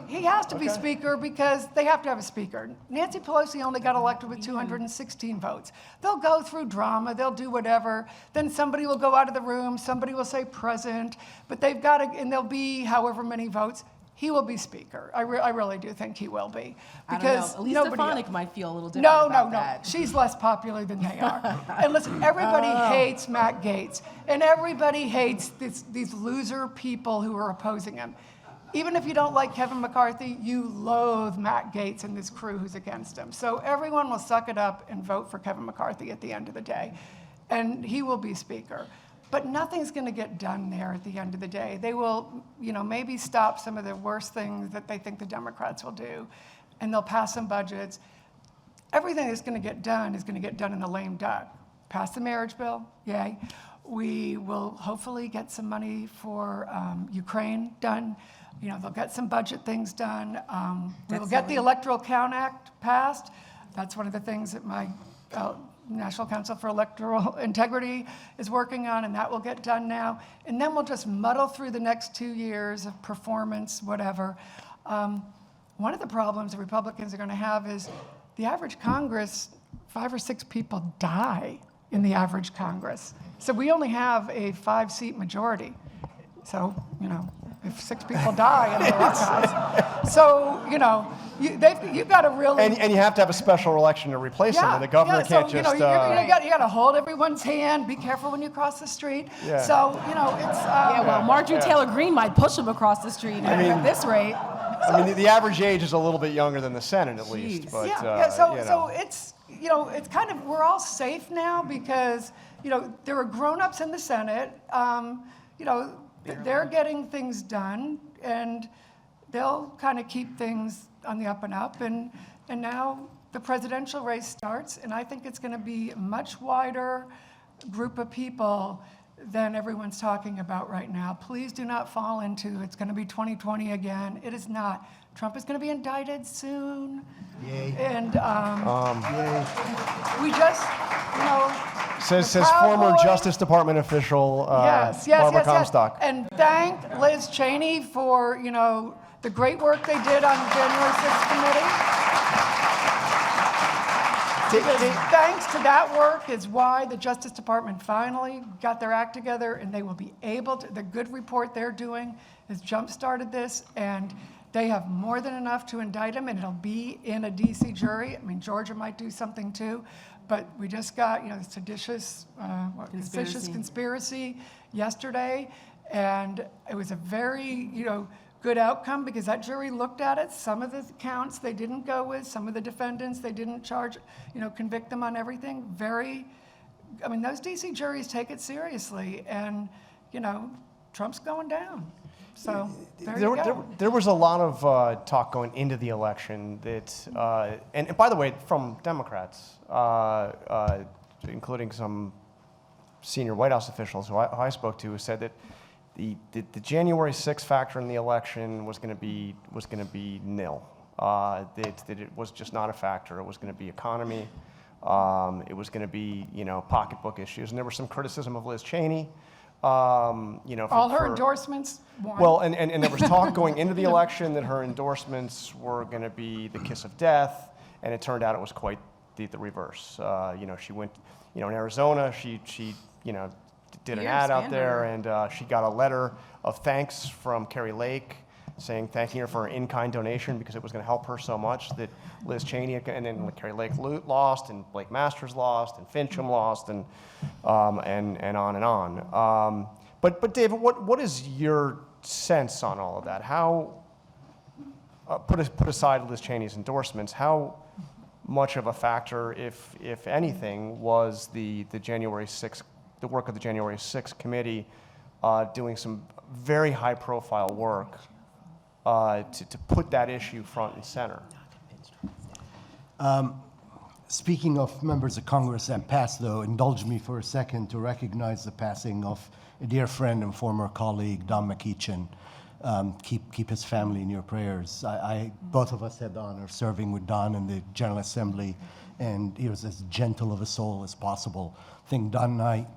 He has to be speaker because they have to have a speaker. Nancy Pelosi only got elected with 216 votes. They'll go through drama, they'll do whatever. Then somebody will go out of the room, somebody will say present, but they've got to, and there'll be however many votes. He will be speaker. I really do think he will be. Because I don't know. Elise nobody Stefanik else. might feel a little different No, about no. that. She's less popular than they are. And listen, everybody hates Matt Gaetz, and everybody hates these loser people who are opposing him. Even if you don't like Kevin McCarthy, you loathe Matt Gaetz and this crew who's against him. So everyone will suck it up and vote for Kevin McCarthy at the end of the day. And he will be speaker. But nothing's going to get done there at the end of the day. They will, maybe stop some of the worst things that they think the Democrats will do, and they'll pass some budgets. Everything that's going to get done is going to get done in the lame duck. Pass the marriage bill, yay. We will hopefully get some money for Ukraine done. They'll get some budget things done. We will get the Electoral Count Act passed. That's one of the things that my National Council for Electoral Integrity is working on, and that will get done now. And then we'll just muddle through the next 2 years of performance, whatever. One of the problems the Republicans are going to have is the average Congress, 5 or 6 people die in the average Congress. So we only have a 5-seat majority. So, if 6 people die in the Archives. So, you've got to really... And you have to have a special election to replace them, and the governor can't just... you got to hold everyone's hand, be careful when you cross the street. Yeah. So, it's... Well, Marjorie Taylor Greene might push him across the street at this rate. the average age is a little bit younger than the Senate, at least. But, so it's, it's kind of, we're all safe now because, there are grown-ups in the Senate, they're getting things done, and they'll kind of keep things on the up and up. And now the presidential race starts, and I think it's going to be a much wider group of people than everyone's talking about right now. Please do not fall into it's going to be 2020 again. It is not. Trump is going to be indicted soon. Yay. And we just, Says the Proud former Boys. Justice Department official Yes. Barbara Comstock. And thank Liz Cheney for, the great work they did on the January 6th committee. Thanks to that work is why the Justice Department finally got their act together, and they will be able to, the good report they're doing has jump-started this, and they have more than enough to indict him, and it'll be in a DC jury. Georgia might do something too, but we just got, the seditious conspiracy yesterday, and it was a very, good outcome because that jury looked at it. Some of the counts they didn't go with, some of the defendants they didn't charge, convict them on everything. Those DC juries take it seriously, and, Trump's going down. So there you go. There was a lot of talk going into the election that, and by the way, from Democrats, including some senior White House officials who I spoke to, who said that the January 6th factor in the election was going to be nil. That it was just not a factor. It was going to be economy. It was going to be pocketbook issues, and there was some criticism of Liz Cheney. All her endorsements won. Well, and there was talk going into the election that her endorsements were going to be the kiss of death, and it turned out it was quite the reverse. She went, in Arizona, she did an ad out there, and she got a letter of thanks from Carrie Lake saying thanking her for her in-kind donation because it was going to help her so much that Liz Cheney and then Carrie Lake lost, and Blake Masters lost, and Fincham lost, and on and on. But David, what is your sense on all of that? How put aside Liz Cheney's endorsements, how much of a factor, if anything, was the January 6th, the work of the January 6th committee, doing some very high-profile work to put that issue front and center? Speaking of members of Congress that passed, though, indulge me for a second to recognize the passing of a dear friend and former colleague, Don McEachin. Keep his family in your prayers. Both of us had the honor of serving with Don in the General Assembly and he was as gentle of a soul as possible. I think Don and I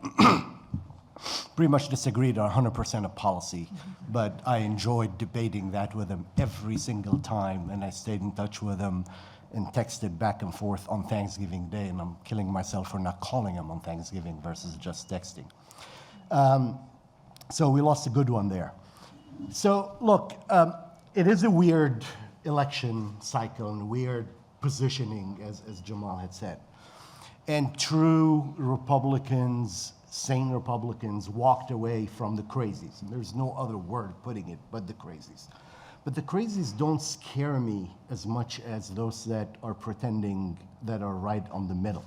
pretty much disagreed on 100% of policy, but I enjoyed debating that with him every single time, and I stayed in touch with him and texted back and forth on Thanksgiving Day, and I'm killing myself for not calling him on Thanksgiving versus just texting. So we lost a good one there. So look, it is a weird election cycle and weird positioning, as Jamal had said. And true Republicans, sane Republicans, walked away from the crazies. And there's no other word putting it but the crazies. But the crazies don't scare me as much as those that are pretending that are right on the middle.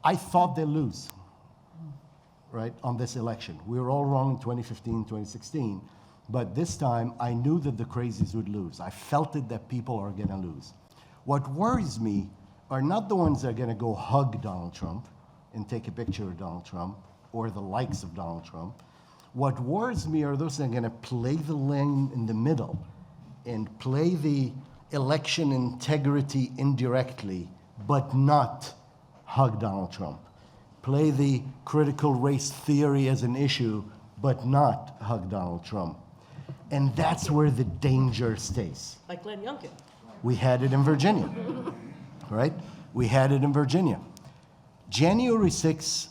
I thought they'd lose, right, on this election. We were all wrong in 2015, 2016. But this time, I knew that the crazies would lose. I felt it that people are going to lose. What worries me are not the ones that are going to go hug Donald Trump and take a picture of Donald Trump or the likes of Donald Trump. What worries me are those that are going to play the lane in the middle and play the election integrity indirectly, but not hug Donald Trump. Play the critical race theory as an issue, but not hug Donald Trump. And that's where the danger stays. Like Glenn Youngkin. We had it in Virginia, right? We had it in Virginia. January 6th,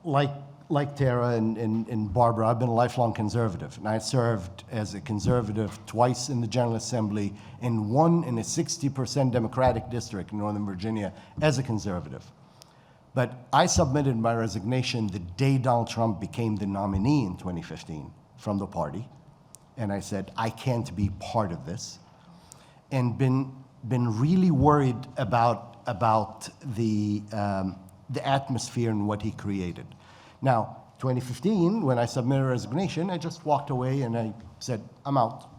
like Tara and Barbara, I've been a lifelong conservative, and I served as a conservative twice in the General Assembly and won in a 60% Democratic district in Northern Virginia as a conservative. But I submitted my resignation the day Donald Trump became the nominee in 2015 from the party. And I said, I can't be part of this. And been really worried about the atmosphere and what he created. Now, 2015, when I submitted a resignation, I just walked away and I said, I'm out.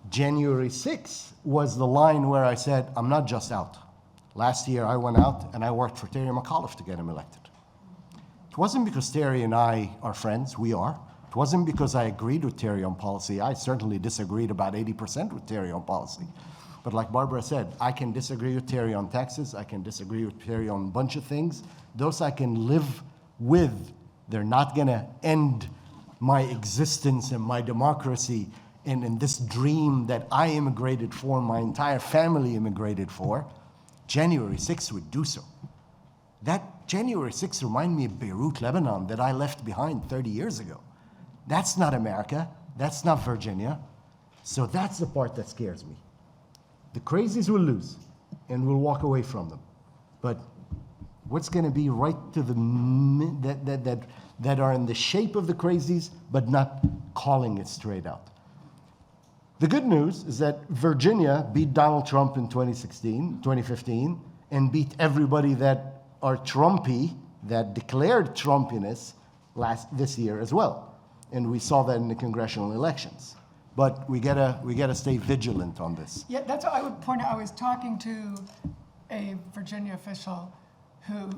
January 6th was the line where I said, I'm not just out. Last year, I went out and I worked for Terry McAuliffe to get him elected. It wasn't because Terry and I are friends, we are. It wasn't because I agreed with Terry on policy. I certainly disagreed about 80% with Terry on policy. But like Barbara said, I can disagree with Terry on taxes. I can disagree with Terry on a bunch of things. Those I can live with. They're not going to end my existence and my democracy and this dream that I immigrated for, my entire family immigrated for. January 6th would do so. That January 6th reminded me of Beirut, Lebanon, that I left behind 30 years ago. That's not America. That's not Virginia. So that's the part that scares me. The crazies will lose, and we'll walk away from them. But what's going to be right to the that are in the shape of the crazies, but not calling it straight out? The good news is that Virginia beat Donald Trump in 2015, and beat everybody that are Trumpy, that declared Trumpiness this year as well. And we saw that in the congressional elections. But we gotta stay vigilant on this. Yeah, that's what I would point out. I was talking to a Virginia official who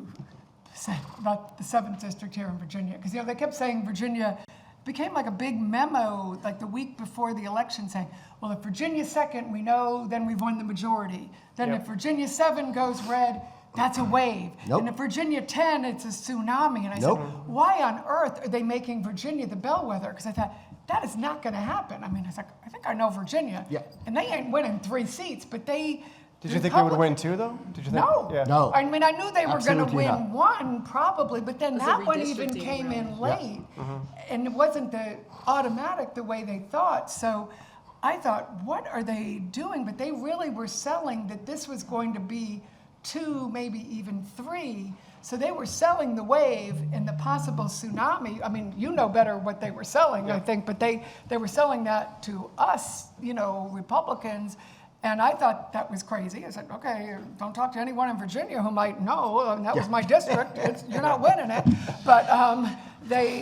said about the 7th district here in Virginia, because they kept saying Virginia became like a big memo like the week before the election saying, well, if Virginia's 2nd, we know then we've won the majority. Then if Virginia 7 goes red, that's a wave. Nope. And if Virginia 10, it's a tsunami. And I Nope. said, why on earth are they making Virginia the bellwether? Because I thought, that is not going to happen. I mean, it's like, I think I know Virginia. Yeah. And they ain't winning 3 seats, but they... Did you think they would win 2, though? Did you think? No. Yeah. No. I mean, I knew they were going to Absolutely win not. 1 probably, but then Was it that one even redistricting came around? in late. And it wasn't the automatic the way they thought. So I thought, what are they doing? But they really were selling that this was going to be 2, maybe even 3. So they were selling the wave and the possible tsunami. I mean, you know better what they were selling, I think, but they were selling that to us, Republicans. And I thought that was crazy. I said, okay, don't talk to anyone in Virginia who might know. And that was my district. You're not winning it. But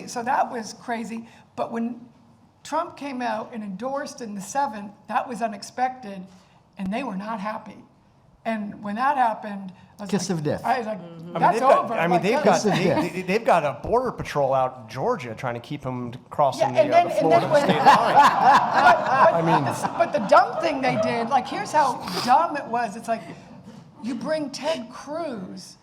so that was crazy. But when Trump came out and endorsed in the 7th, that was unexpected, and they were not happy. And when that happened, I was Kiss like- of death. I was like, I mean, that's over. Like, they've that got is- Kiss of death. they've got a border patrol out in Georgia trying to keep him crossing Yeah, and then- the and Florida then when- state line. I mean, But the dumb thing they did, like, here's how dumb it was. It's like, you bring Ted Cruz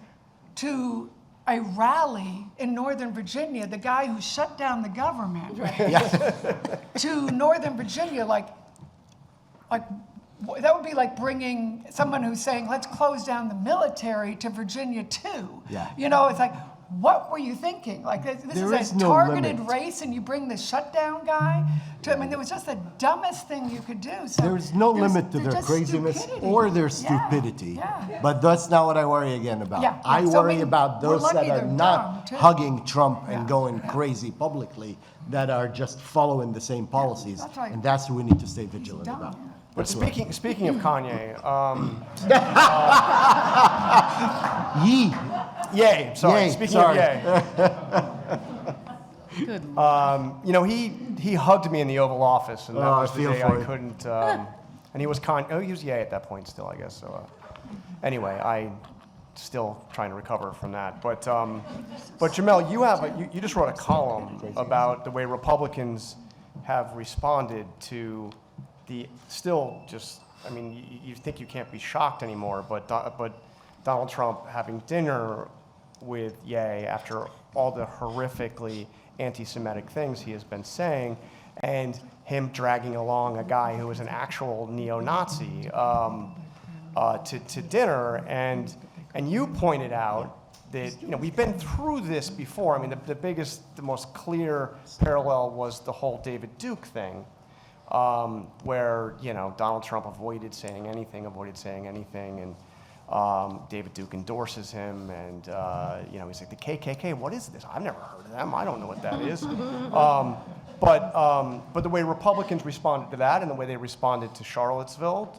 to a rally in Northern Virginia, the guy who shut down the government, to Northern Virginia, like that would be like bringing someone who's saying, let's close down the military to Virginia too. Yeah. You know, it's like, what were you thinking? Like, this There is is a no targeted limit. race, and you bring the shutdown guy to, I mean, it was just the dumbest thing you could do. So There's no limit to there's their just craziness stupidity. or their Yeah, stupidity. yeah. But that's not what I worry again about. Yeah, I yeah. So, I worry mean, about we're those that lucky are they're not dumb, too. hugging Trump and Yeah, going crazy publicly, that are just following the same policies. that's right. And that's what we need to stay vigilant dumb, about. yeah. but speaking of Kanye, Yee. Ye. Sorry. Ye, Speaking sorry. of Ye, Good Lord. you know, he hugged me in the Oval Office, and that Oh, I was the feel day for I you. couldn't. And he was he was Ye at that point still, I guess. So anyway, I still trying to recover from that. But Jamel, you just wrote a column about the way Republicans have responded to the still just. I mean, you think you can't be shocked anymore, but Donald Trump having dinner with Ye after all the horrifically anti-Semitic things he has been saying, and him dragging along a guy who is an actual neo-Nazi to dinner, and you pointed out that we've been through this before. I mean, the most clear parallel was the whole David Duke thing, where Donald Trump avoided saying anything, and David Duke endorses him, and he's like, the KKK, what is this? I've never heard of them. I don't know what that is. But the way Republicans responded to that, and the way they responded to Charlottesville,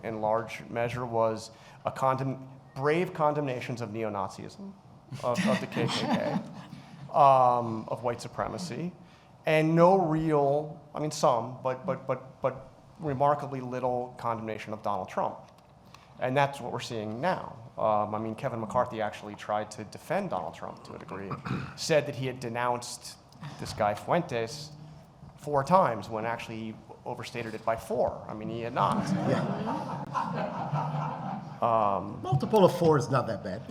in large measure, was brave condemnations of neo-Nazism, of the KKK, of white supremacy, and no real, I mean some, but remarkably little condemnation of Donald Trump. And that's what we're seeing now. I mean, Kevin McCarthy actually tried to defend Donald Trump to a degree, said that he had denounced this guy Fuentes 4 times when actually he overstated it by 4. I mean, he had not. Multiple of 4 is not that bad.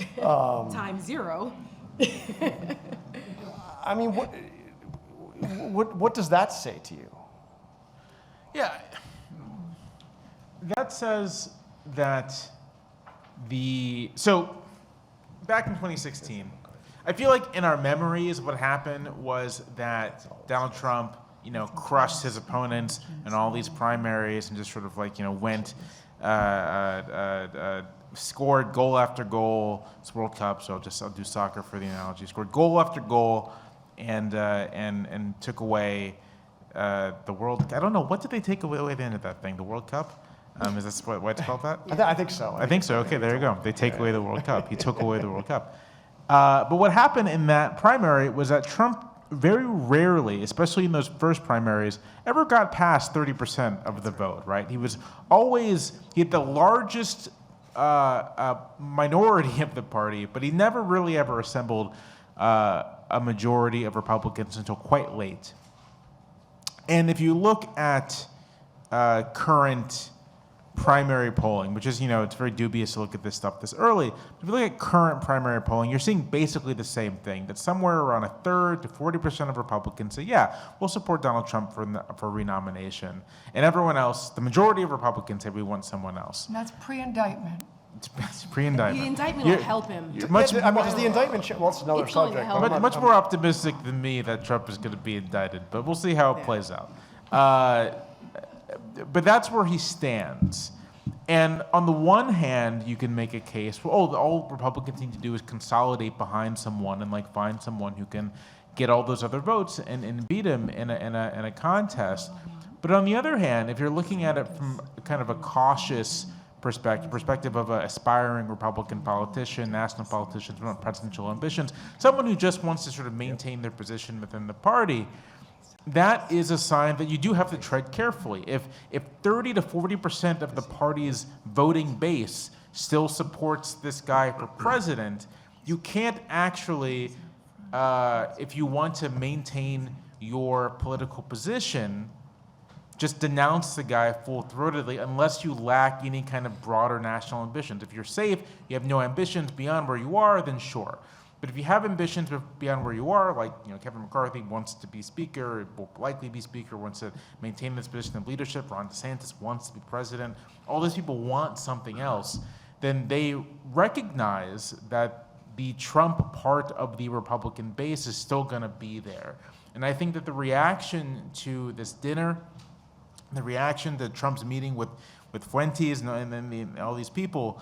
Times 0. I mean, what does that say to you? Yeah, that says that so back in 2016, I feel like in our memories what happened was that Donald Trump, crushed his opponents in all these primaries and just sort of went, scored goal after goal. It's World Cup, so I'll do soccer for the analogy. Scored goal after goal and took away the World. I don't know, what did they take away at the end of that thing? The World Cup? Is that why it's called that? I think so. I think so. Okay, there you go. They take away the World Cup. He took away the World Cup. But what happened in that primary was that Trump very rarely, especially in those first primaries, ever got past 30% of the vote, right? He had the largest minority of the party, but he never really ever assembled a majority of Republicans until quite late. And if you look at current primary polling, which is, it's very dubious to look at this stuff this early. If you look at current primary polling, you're seeing basically the same thing, that somewhere around 1/3 to 40% of Republicans say, yeah, we'll support Donald Trump for renomination. And everyone else, the majority of Republicans say we want someone else. And that's pre-indictment. It's pre-indictment. The indictment will help him. You're Does the indictment well, it's another It's going to subject. help. but I'm much not- more optimistic than me that Trump is going to be indicted, but we'll see how it plays out. But that's where he stands. And on the one hand, you can make a case, well, all Republicans need to do is consolidate behind someone and find someone who can get all those other votes and beat him in a contest. But on the other hand, if you're looking at it from kind of a cautious perspective of an aspiring Republican politician, national politician, with presidential ambitions, someone who just wants to sort of maintain their position within the party, that is a sign that you do have to tread carefully. If 30 to 40% of the party's voting base still supports this guy for president, you can't actually, if you want to maintain your political position, just denounce the guy full-throatedly unless you lack any kind of broader national ambitions. If you're safe, you have no ambitions beyond where you are, then sure. But if you have ambitions beyond where you are, like Kevin McCarthy wants to be speaker, will likely be speaker, wants to maintain this position of leadership, Ron DeSantis wants to be president, all these people want something else, then they recognize that the Trump part of the Republican base is still going to be there. And I think that the reaction to this dinner, the reaction to Trump's meeting with Fuentes and then all these people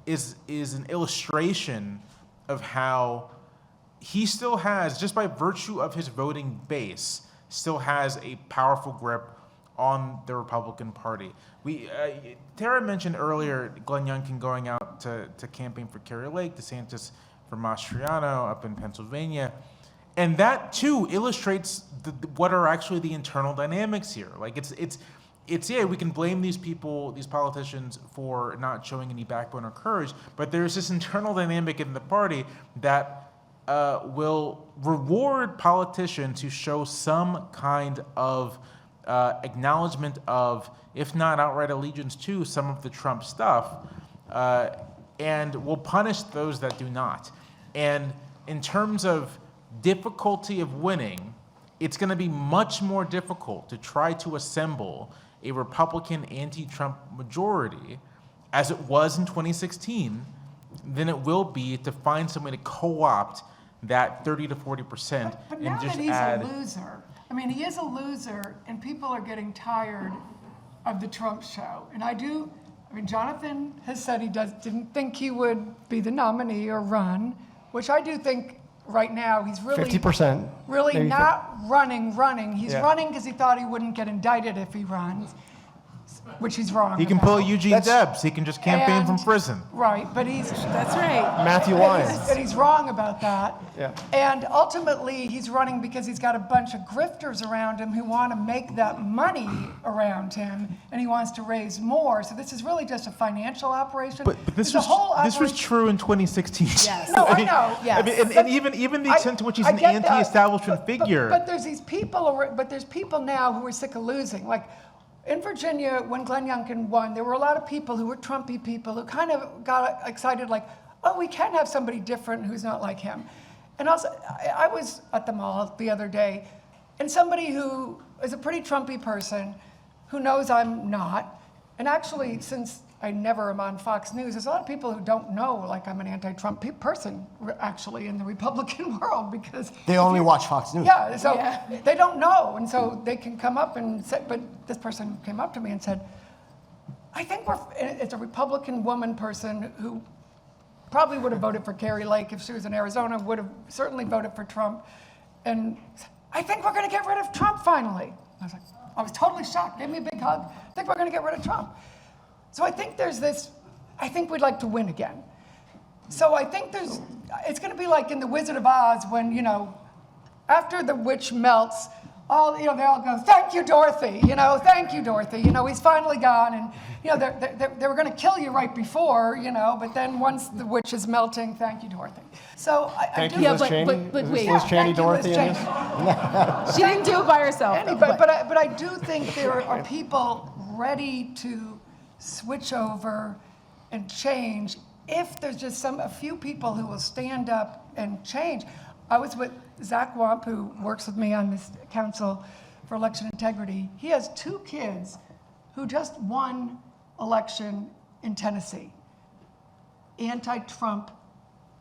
is an illustration of how he still has, just by virtue of his voting base, still has a powerful grip on the Republican Party. Tara mentioned earlier Glenn Youngkin going out to campaign for Kari Lake, DeSantis for Mastriano up in Pennsylvania. And that too illustrates what are actually the internal dynamics here. Like it's yeah, we can blame these people, these politicians, for not showing any backbone or courage, but there's this internal dynamic in the party that will reward politicians who show some kind of acknowledgement of, if not outright allegiance to, some of the Trump stuff, and will punish those that do not. And in terms of difficulty of winning, it's going to be much more difficult to try to assemble a Republican anti-Trump majority, as it was in 2016, than it will be to find some way to co-opt that 30 to 40% But and now just that he's add. a loser, I mean, he is a loser, and people are getting tired of the Trump show. And I mean, Jonathan has said he didn't think he would be the nominee or run, which I do think right now he's really 50%. really maybe not running. He's Yeah. running because he thought he wouldn't get indicted if he runs, which he's wrong He can about. pull a Eugene Debs. He can just campaign from And- prison. Right, but he's That's right. Matthew Lyons. and he's wrong about that. Yeah. And ultimately, he's running because he's got a bunch of grifters around him who want to make that money around him, and he wants to raise more. So this is really just a financial operation. But this It's a whole was operation- true in 2016. Yes. No, I know. I mean, and even the extent to which he's an I get that, anti-establishment but- figure. But there's these people, but there's people now who are sick of losing. Like in Virginia, when Glenn Youngkin won, there were a lot of people who were Trumpy people who kind of got excited, like, oh, we can have somebody different who's not like him. And also, I was at the mall the other day, and somebody who is a pretty Trumpy person who knows I'm not, and actually, since I never am on Fox News, there's a lot of people who don't know, like, I'm an anti-Trump person, actually, in the Republican world, because They only watch Fox News. yeah, so they don't know, and so they can come up and say, but this person came up to me and said, I think it's a Republican woman person who probably would have voted for Kari Lake if she was in Arizona, would have certainly voted for Trump, and I think we're going to get rid of Trump finally. I was totally shocked, gave me a big hug. I think we're going to get rid of Trump. So I think I think we'd like to win again. So I think it's going to be like in The Wizard of Oz when, after the witch melts, they all go, thank you, Dorothy, thank you, Dorothy. He's finally gone, and, they were going to kill you right before, but then once the witch is melting, thank you, Dorothy. So I Thank do. you, Yeah, Liz but- Cheney. but Is wait. this Yeah, Liz Cheney, thank you, Liz Dorothy in Cheney. this? She didn't do it by herself. though, But I do think there are people ready to switch over and change if there's just a few people who will stand up and change. I was with Zach Wamp, who works with me on this Council for Election Integrity. He has 2 kids who just won election in Tennessee. Anti-Trump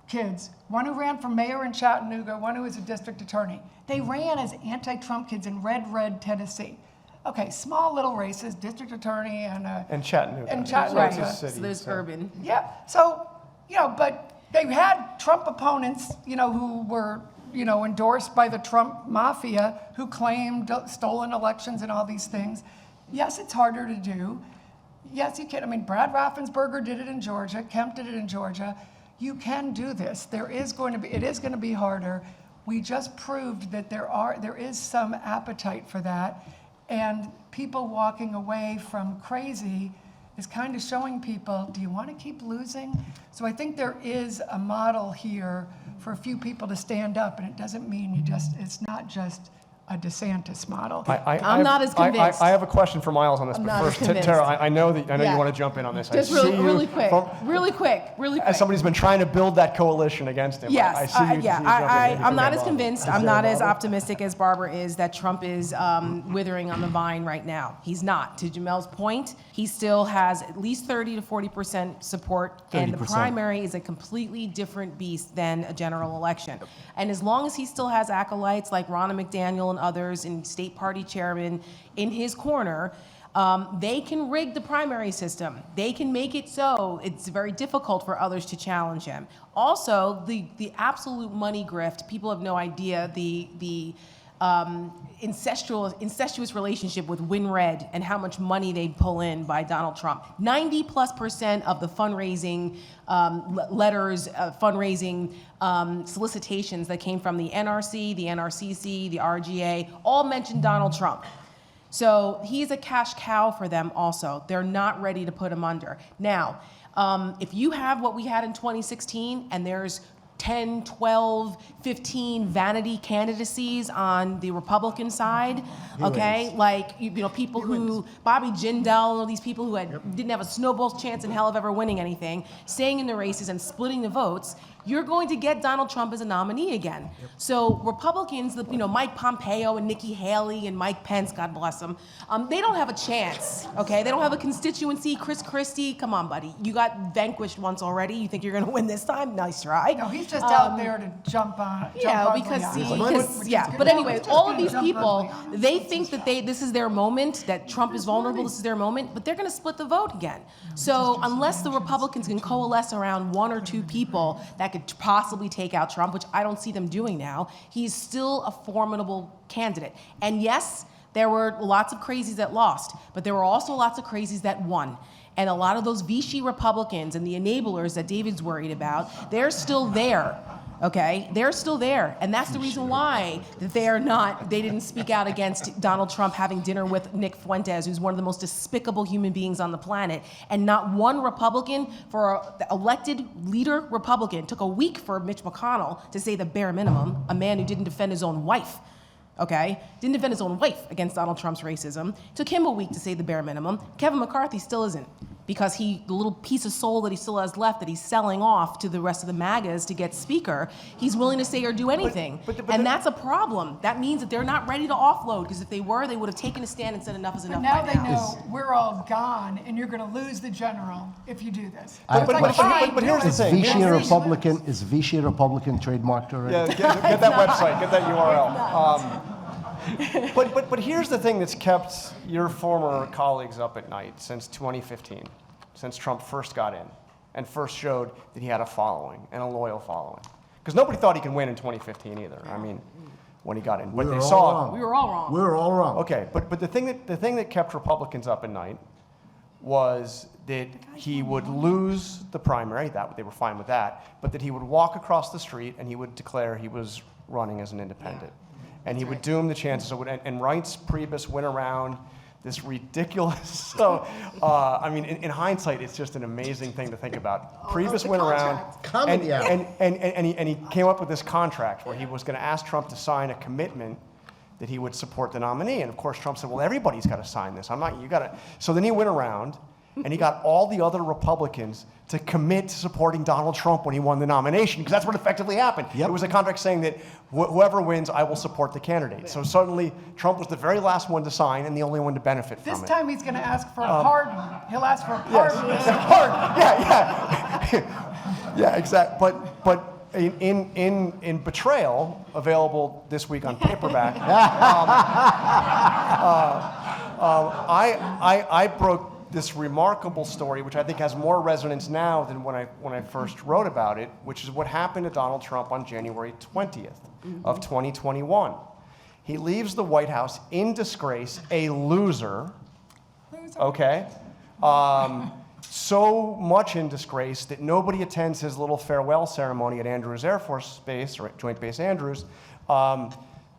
kids. One who ran for mayor in Chattanooga, one who was a district attorney. They ran as anti-Trump kids in red, Tennessee. Okay, small little races, district attorney And Chattanooga. And So Chattanooga. it's a city, So there's so- urban. yeah, so, but they had Trump opponents, who were, endorsed by the Trump mafia, who claimed stolen elections and all these things. Yes, it's harder to do. Yes, you can. I mean, Brad Raffensperger did it in Georgia. Kemp did it in Georgia. You can do this. It is going to be harder. We just proved that there is some appetite for that, and people walking away from crazy is kind of showing people, do you want to keep losing? So I think there is a model here for a few people to stand up, and it doesn't mean it's not just a DeSantis model. I'm not as convinced. I have a question for Miles on this, I'm but not as first, convinced. Tara, I know you Yeah. want to jump in on this. Just I really, see you really quick, from- really quick. As somebody who's been trying to build that coalition against him, Yes, I see you. yeah, see you jumping in. I'm not as convinced. I'm not as optimistic as Barbara is that Trump is withering on the vine right now. He's not. To Jamel's point, he still has at least 30 to 40% support, and the 30%. primary is a completely different beast than a general election. And as long as he still has acolytes like Ronna McDaniel and others and state party chairman in his corner, they can rig the primary system. They can make it so it's very difficult for others to challenge him. Also, the absolute money grift, people have no idea the incestuous relationship with WinRed and how much money they pull in by Donald Trump. 90+% of the fundraising letters, fundraising solicitations that came from the NRC, the NRCC, the RGA, all mentioned Donald Trump. So he's a cash cow for them also. They're not ready to put him under. Now, if you have what we had in 2016 and there's 10, 12, 15 vanity candidacies on the Republican side, okay? Like, people who, Bobby Jindal, all these people who didn't have a snowball's chance in hell of ever winning anything, staying in the races and splitting the votes, you're going to get Donald Trump as a nominee again. So Republicans, Mike Pompeo and Nikki Haley and Mike Pence, God bless them, they don't have a chance, okay? They don't have a constituency. Chris Christie, come on, buddy. You got vanquished once already. You think you're going to win this time? Nice try. No, he's just out there to jump on. But anyway, all of these people, they think that this is their moment, that Trump is vulnerable, this is their moment, but they're going to split the vote again. So unless the Republicans can coalesce around one or two people that could possibly take out Trump, which I don't see them doing now, he's still a formidable candidate. And yes, there were lots of crazies that lost, but there were also lots of crazies that won. And a lot of those Vichy Republicans and the enablers that David's worried about, they're still there. Okay, they're still there, and that's the reason why they didn't speak out against Donald Trump having dinner with Nick Fuentes, who's one of the most despicable human beings on the planet. And not one Republican, for the elected leader Republican, took a week for Mitch McConnell to say the bare minimum, a man who didn't defend his own wife. Okay, didn't defend his own wife against Donald Trump's racism. Took him a week to say the bare minimum. Kevin McCarthy still isn't, because the little piece of soul that he still has left that he's selling off to the rest of the MAGAs to get speaker, he's willing to say or do anything. And that's a problem. That means that they're not ready to offload, because if they were, they would have taken a stand and said enough is enough. Now by they know we're all gone, and you're going to lose the general if you do this. But here's the Is thing. Vichy a Republican trademarked already? Yeah, get that website, get that URL. But here's the thing that's kept your former colleagues up at night since 2015, since Trump first got in and first showed that he had a following and a loyal following. Because nobody thought he could win in 2015 either. I mean, when he got in, but they saw. We were all wrong. We were all wrong. Okay, but the thing that kept Republicans up at night was that he would lose the primary. That they were fine with that, but that he would walk across the street and he would declare he was running as an independent. And he would doom the chances. And Reince Priebus went around this ridiculous. So, I mean, in hindsight, it's just an amazing thing to think about. Priebus went around, and he came up with this contract where he was going to ask Trump to sign a commitment that he would support the nominee. And of course, Trump said, "Well, everybody's got to sign this. I'm not. You got to." So then he went around, and he got all the other Republicans to commit to supporting Donald Trump when he won the nomination, because that's what effectively happened. Yep. It was a contract saying that whoever wins, I will support the candidate. So suddenly, Trump was the very last one to sign and the only one to benefit from it. This time he's going to ask for a pardon. He'll ask for a pardon. Yes, pardon. Yeah, exactly. But in Betrayal, available this week on paperback, I broke this remarkable story, which I think has more resonance now than when I first wrote about it, which is what happened to Donald Trump on January 20th of 2021. He leaves the White House in disgrace, a loser. Okay? So much in disgrace that nobody attends his little farewell ceremony at Andrews Air Force Base, or at Joint Base Andrews,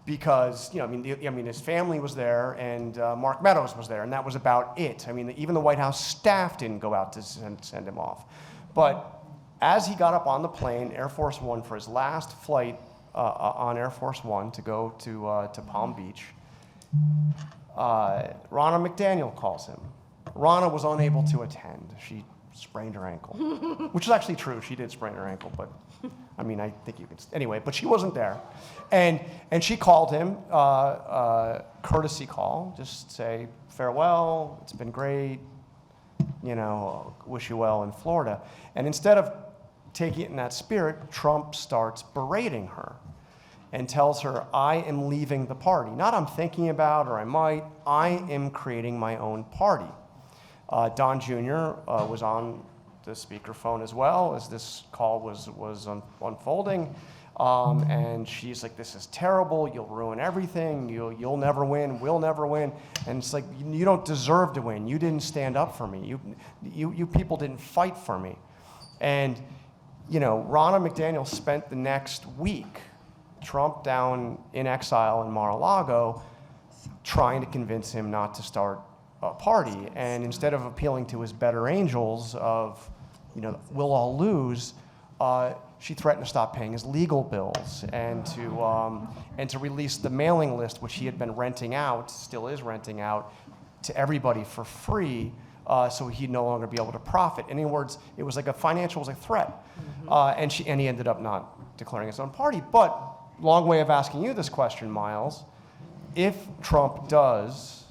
because, I mean, his family was there, and Mark Meadows was there, and that was about it. I mean, even the White House staff didn't go out to send him off. But as he got up on the plane, Air Force One, for his last flight on Air Force One to go to Palm Beach, Ronna McDaniel calls him. Ronna was unable to attend. She sprained her ankle, which is actually true. She did sprain her ankle, but I mean, I think you can. Anyway, but she wasn't there, and she called him, courtesy call, just say farewell. It's been great. Wish you well in Florida. And instead of taking it in that spirit, Trump starts berating her and tells her, I am leaving the party. Not I'm thinking about, or I might. I am creating my own party. Don Jr. Was on the speakerphone as well as this call was unfolding. And she's like, this is terrible. You'll ruin everything. You'll never win. We'll never win. And it's like, you don't deserve to win. You didn't stand up for me. You people didn't fight for me. And, Ronna McDaniel spent the next week, Trump down in exile in Mar-a-Lago, trying to convince him not to start a party. And instead of appealing to his better angels of, we'll all lose, she threatened to stop paying his legal bills and to release the mailing list, which he had been renting out, still is renting out, to everybody for free, so he'd no longer be able to profit. In other words, it was like a threat. And he ended up not declaring his own party. But long way of asking you this question, Miles. If Trump does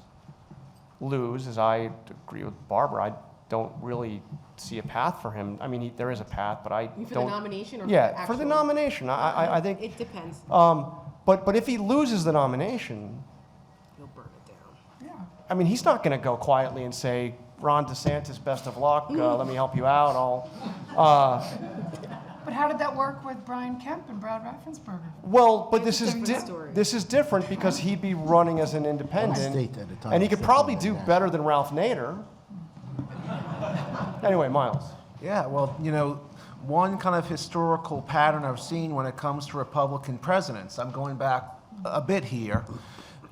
lose, as I agree with Barbara, I don't really see a path for him. I mean, there is a path, but I don't. For the nomination or yeah, for the nomination. I think. It depends. But if he loses the nomination, He'll burn it down. Yeah. I mean, he's not going to go quietly and say, Ron DeSantis, best of luck. Let me help you out. But how did that work with Brian Kemp and Brad Raffensperger? Well, but this is different story. this is different because he'd be running as an independent, state at a time, and he could state probably like do that. better than Ralph Nader. Anyway, Miles. Yeah, well, one kind of historical pattern I've seen when it comes to Republican presidents, I'm going back a bit here.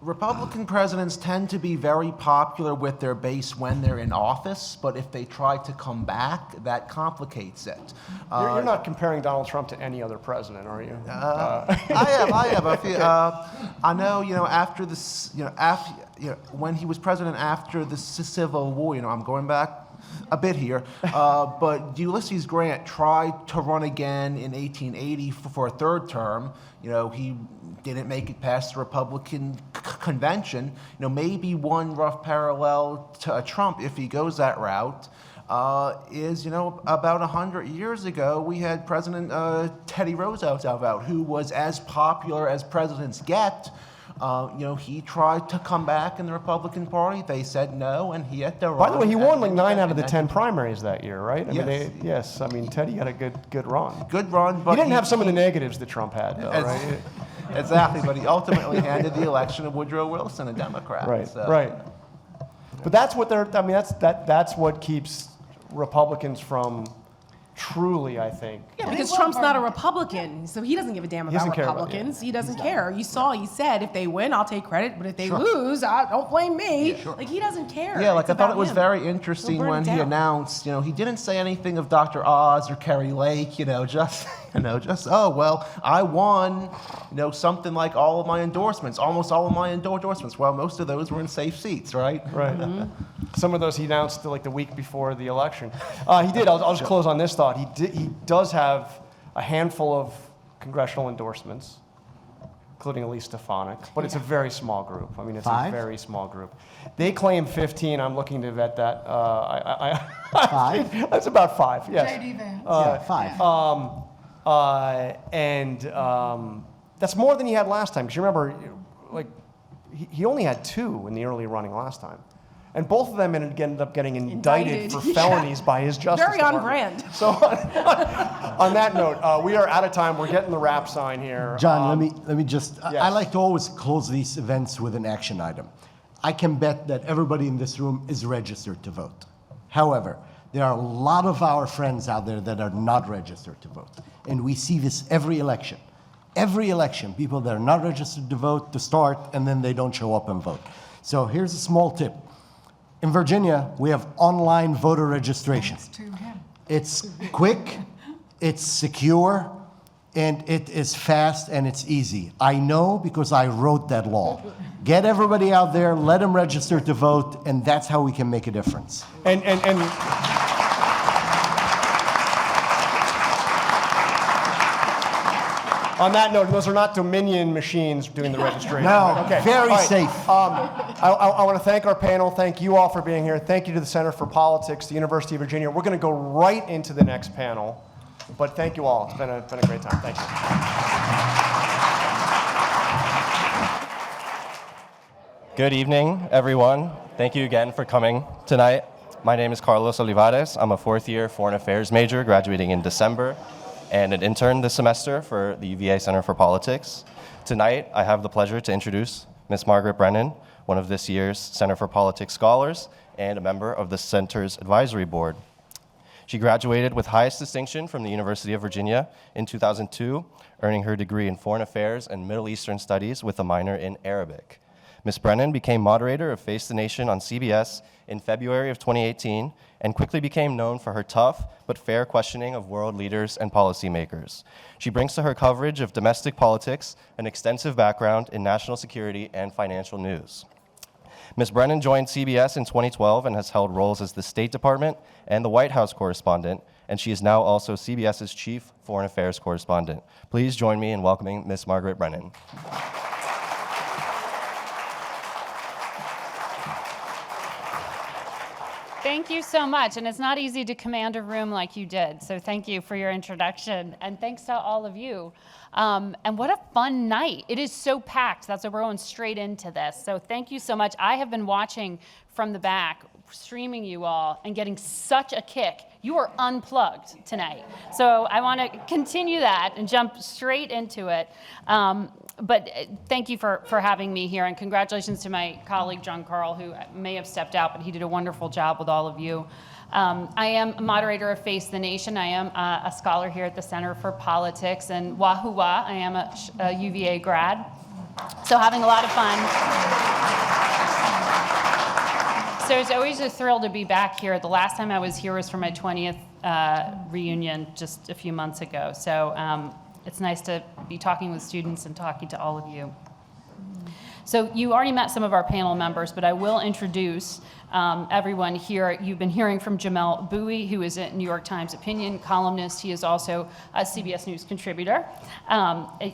Republican presidents tend to be very popular with their base when they're in office, but if they try to come back, that complicates it. You're not comparing Donald Trump to any other president, are you? I am. I know, after this, when he was president after the Civil War, I'm going back a bit here, but Ulysses Grant tried to run again in 1880 for a third term. He didn't make it past the Republican convention. Maybe one rough parallel to Trump, if he goes that route, is, about 100 years ago, we had President Teddy Roosevelt, who was as popular as presidents get. He tried to come back in the Republican Party. They said no, and he had to run. By the way, he won like 9 out of the 10 primaries that year, right? Yes. I mean, Teddy had a good run. Good run, but He didn't have some of the negatives that Trump had, though, right? Exactly, but he ultimately handed the election to Woodrow Wilson, a Democrat. Right, so. right. But that's what that's what keeps Republicans from truly, I think. Yeah, because Trump's not a Republican, so he doesn't give a damn about doesn't care about- Republicans. He doesn't care. You saw, he said, if they win, I'll take credit, but if they lose, don't blame me. Like, he doesn't care. Yeah, It's I thought about it was him. very interesting He'll burn when it he down. announced, he didn't say anything of Dr. Oz or Kerry Lake, just oh, well, I won, something like all of my endorsements, almost all of my endorsements. Well, most of those were in safe seats, right? Right. Some of those he announced like the week before the election. He did. I'll just close on this thought. He does have a handful of congressional endorsements, including Elise Stefanik, but it's a very small group. I mean, it's 5? a very small group. They claim 15. I'm looking to vet that. 5? That's about 5. Yes. J.D. Vance. Yeah, 5. That's more than he had last time. Because you remember, like, he only had 2 in the early running last time. And both of them ended up getting indicted for felonies by his Justice Very on Department. brand. So on that note, we are out of time. We're getting the wrap sign here. John, let me just, yes. I like to always close these events with an action item. I can bet that everybody in this room is registered to vote. However, there are a lot of our friends out there that are not registered to vote. And we see this every election. every election, people that are not registered to vote to start, and then they don't show up and vote. So here's a small tip. In Virginia, we have online voter registration. It's quick, it's secure, and it is fast and it's easy. I know because I wrote that law. Get everybody out there, let them register to vote, and that's how we can make a difference. And on that note, those are not Dominion machines doing the registration. No, very safe. I want to thank our panel. Thank you all for being here. Thank you to the Center for Politics, the University of Virginia. We're going to go right into the next panel. But thank you all. It's been a great time. Thank you. Good evening, everyone. Thank you again for coming tonight. My name is Carlos Olivares. I'm a fourth-year Foreign Affairs major graduating in December and an intern this semester for the UVA Center for Politics. Tonight, I have the pleasure to introduce Ms. Margaret Brennan, one of this year's Center for Politics scholars and a member of the Center's advisory board. She graduated with highest distinction from the University of Virginia in 2002, earning her degree in Foreign Affairs and Middle Eastern Studies with a minor in Arabic. Ms. Brennan became moderator of Face the Nation on CBS in February of 2018 and quickly became known for her tough but fair questioning of world leaders and policymakers. She brings to her coverage of domestic politics an extensive background in national security and financial news. Ms. Brennan joined CBS in 2012 and has held roles as the State Department and the White House correspondent, and she is now also CBS's chief foreign affairs correspondent. Please join me in welcoming Ms. Margaret Brennan. Thank you so much, and it's not easy to command a room like you did, so thank you for your introduction, and thanks to all of you. And what a fun night. It is so packed, that's why we're going straight into this, so thank you so much. I have been watching from the back, streaming you all, and getting such a kick. You are unplugged tonight, so I want to continue that and jump straight into it. But thank you for having me here, and congratulations to my colleague, John Carl, who may have stepped out, but he did a wonderful job with all of you. I am a moderator of Face the Nation. I am a scholar here at the Center for Politics, and wahoo wah, I am a UVA grad, so having a lot of fun. So it's always a thrill to be back here. The last time I was here was for my 20th reunion just a few months ago, so it's nice to be talking with students and talking to all of you. So you already met some of our panel members, but I will introduce everyone here. You've been hearing from Jamel Bowie, who is a New York Times opinion columnist. He is also a CBS News contributor.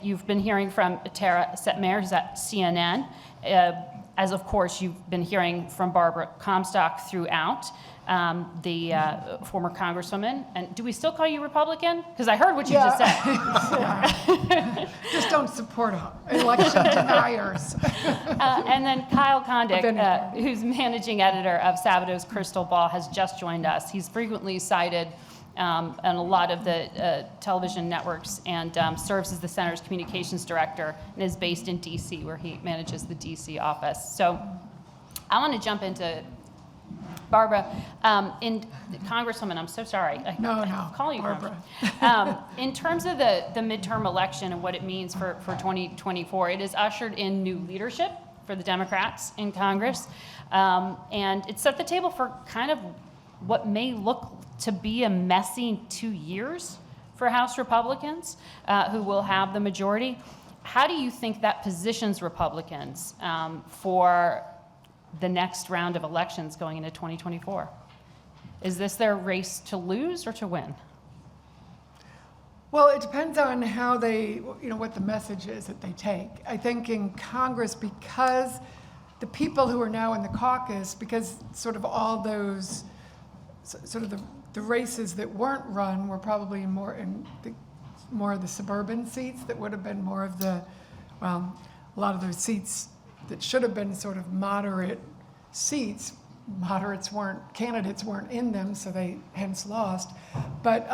You've been hearing from Tara Setmayer, who's at CNN. As of course, you've been hearing from Barbara Comstock throughout. The former congresswoman. And do we still call you Republican? Because I heard what you just said. Just don't support election deniers. And then Kyle Kondik, who's managing editor of Sabato's Crystal Ball, has just joined us. He's frequently cited on a lot of the television networks and serves as the center's communications director and is based in D.C., where he manages the D.C. office. So I want to jump into Barbara, Congresswoman, I'm so sorry. No. Call you Barbara. In terms of the midterm election and what it means for 2024, it has ushered in new leadership for the Democrats in Congress, and it set the table for kind of what may look to be a messy 2 years for House Republicans, who will have the majority. How do you think that positions Republicans for the next round of elections going into 2024? Is this their race to lose or to win? Well, it depends on how they, what the message is that they take. I think in Congress, because the people who are now in the caucus, because sort of all those, sort of the races that weren't run were probably more of the suburban seats that would have been more of the, a lot of those seats that should have been sort of moderate seats. Candidates weren't in them, so they hence lost. But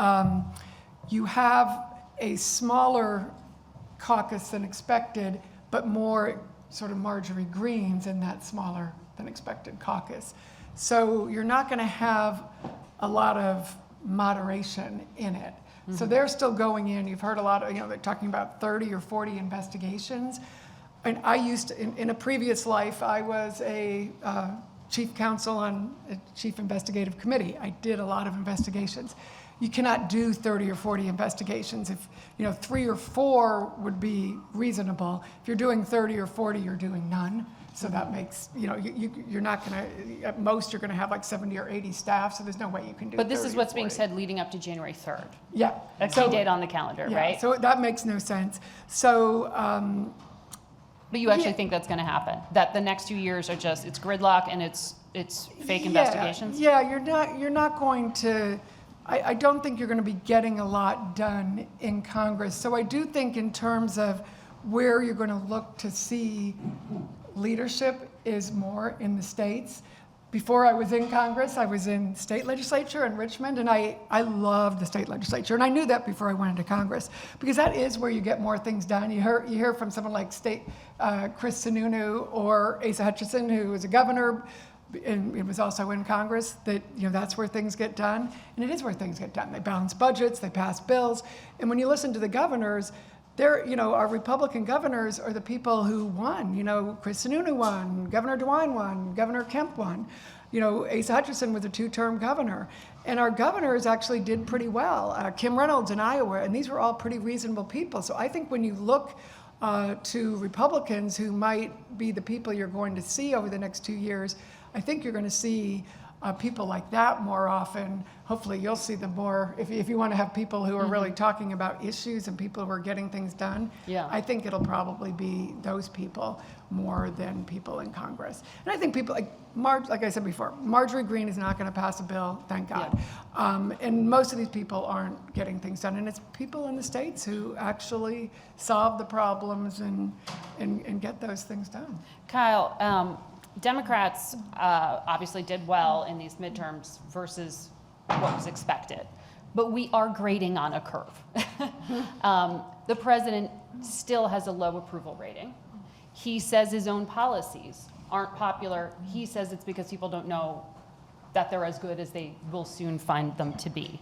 you have a smaller caucus than expected, but more sort of Marjorie Greens in that smaller than expected caucus. So you're not going to have a lot of moderation in it. So they're still going in. You've heard a lot of, they're talking about 30 or 40 investigations. And I used to, in a previous life, I was a chief counsel on a chief investigative committee. I did a lot of investigations. You cannot do 30 or 40 investigations. If 3 or 4 would be reasonable. If you're doing 30 or 40, you're doing none. So that makes, you're not going to, at most, you're going to have like 70 or 80 staff, so there's no way you can do But this 30 is or what's being 40. said leading up to January 3rd. Yeah. A key date on the calendar, Yeah, right? so that makes no sense. So, But you actually yeah. think that's going to happen? That the next 2 years are just, it's gridlock and it's fake investigations? Yeah, you're not going to, I don't think you're going to be getting a lot done in Congress. So I do think in terms of where you're going to look to see leadership is more in the states. Before I was in Congress, I was in state legislature in Richmond, and I loved the state legislature. And I knew that before I went into Congress, because that is where you get more things done. You hear from someone like Chris Sununu or Asa Hutchinson, who was a governor, and it was also in Congress, that that's where things get done. And it is where things get done. They balance budgets, they pass bills. And when you listen to the governors, our Republican governors are the people who won. Chris Sununu won, Governor DeWine won, Governor Kemp won. Asa Hutchinson was a 2-term governor. And our governors actually did pretty well. Kim Reynolds in Iowa, and these were all pretty reasonable people. So I think when you look to Republicans who might be the people you're going to see over the next 2 years, I think you're going to see people like that more often. Hopefully you'll see them more. If you want to have people who are really talking about issues and people who are getting things done, Yeah. I think it'll probably be those people more than people in Congress. And I think people like I said before, Marjorie Greene is not going to pass a bill, thank God. And most of these people aren't getting things done. And it's people in the states who actually solve the problems and get those things done. Kyle, Democrats obviously did well in these midterms versus what was expected, but we are grading on a curve. The president still has a low approval rating. He says his own policies aren't popular. He says it's because people don't know that they're as good as they will soon find them to be.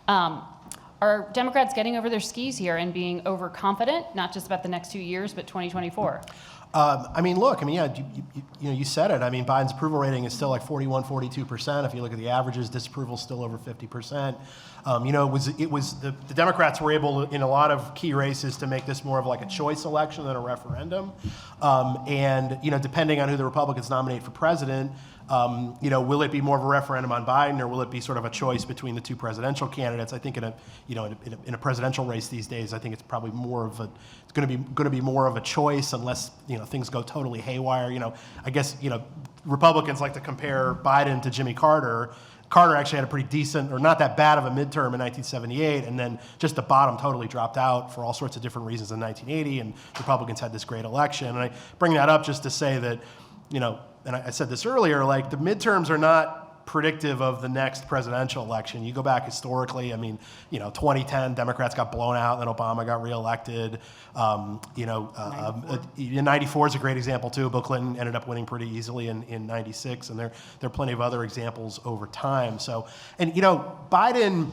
Are Democrats getting over their skis here and being overconfident, not just about the next 2 years, but 2024? You said it. Biden's approval rating is still like 41, 42%. If you look at the averages, disapproval is still over 50%. The Democrats were able, in a lot of key races, to make this more of like a choice election than a referendum. Depending on who the Republicans nominate for president, will it be more of a referendum on Biden, or will it be sort of a choice between the two presidential candidates? I think in a presidential race these days, I think it's probably it's going to be more of a choice, unless things go totally haywire. I guess Republicans like to compare Biden to Jimmy Carter. Carter actually had a pretty decent, or not that bad of a midterm in 1978, and then just the bottom totally dropped out for all sorts of different reasons in 1980, and Republicans had this great election. And I bring that up just to say that, and I said this earlier, like the midterms are not predictive of the next presidential election. You go back historically, 2010, Democrats got blown out, then Obama got reelected. 94 is a great example too. Bill Clinton ended up winning pretty easily in 96, and there are plenty of other examples over time. So, and Biden,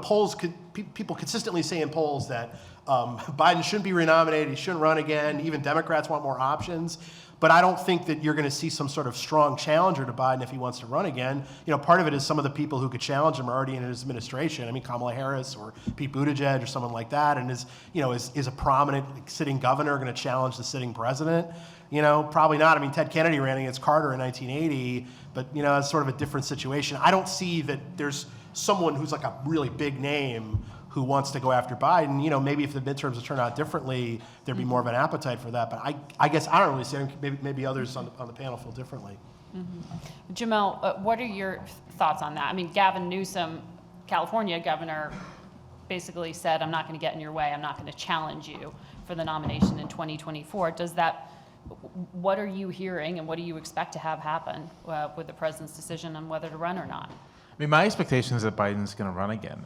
polls people consistently say in polls that Biden shouldn't be renominated, he shouldn't run again. Even Democrats want more options. But I don't think that you're going to see some sort of strong challenger to Biden if he wants to run again. Part of it is some of the people who could challenge him are already in his administration. Kamala Harris or Pete Buttigieg or someone like that. And is a prominent sitting governor going to challenge the sitting president? Probably not. Ted Kennedy ran against Carter in 1980, but it's sort of a different situation. I don't see that there's someone who's like a really big name who wants to go after Biden. Maybe if the midterms would turn out differently, there'd be more of an appetite for that. But I guess I don't really see it. Maybe others on the panel feel differently. Mm-hmm. Jamel, what are your thoughts on that? Gavin Newsom, California governor, basically said, I'm not going to get in your way. I'm not going to challenge you for the nomination in 2024. What are you hearing, and what do you expect to have happen with the president's decision on whether to run or not? My expectation is that Biden's going to run again.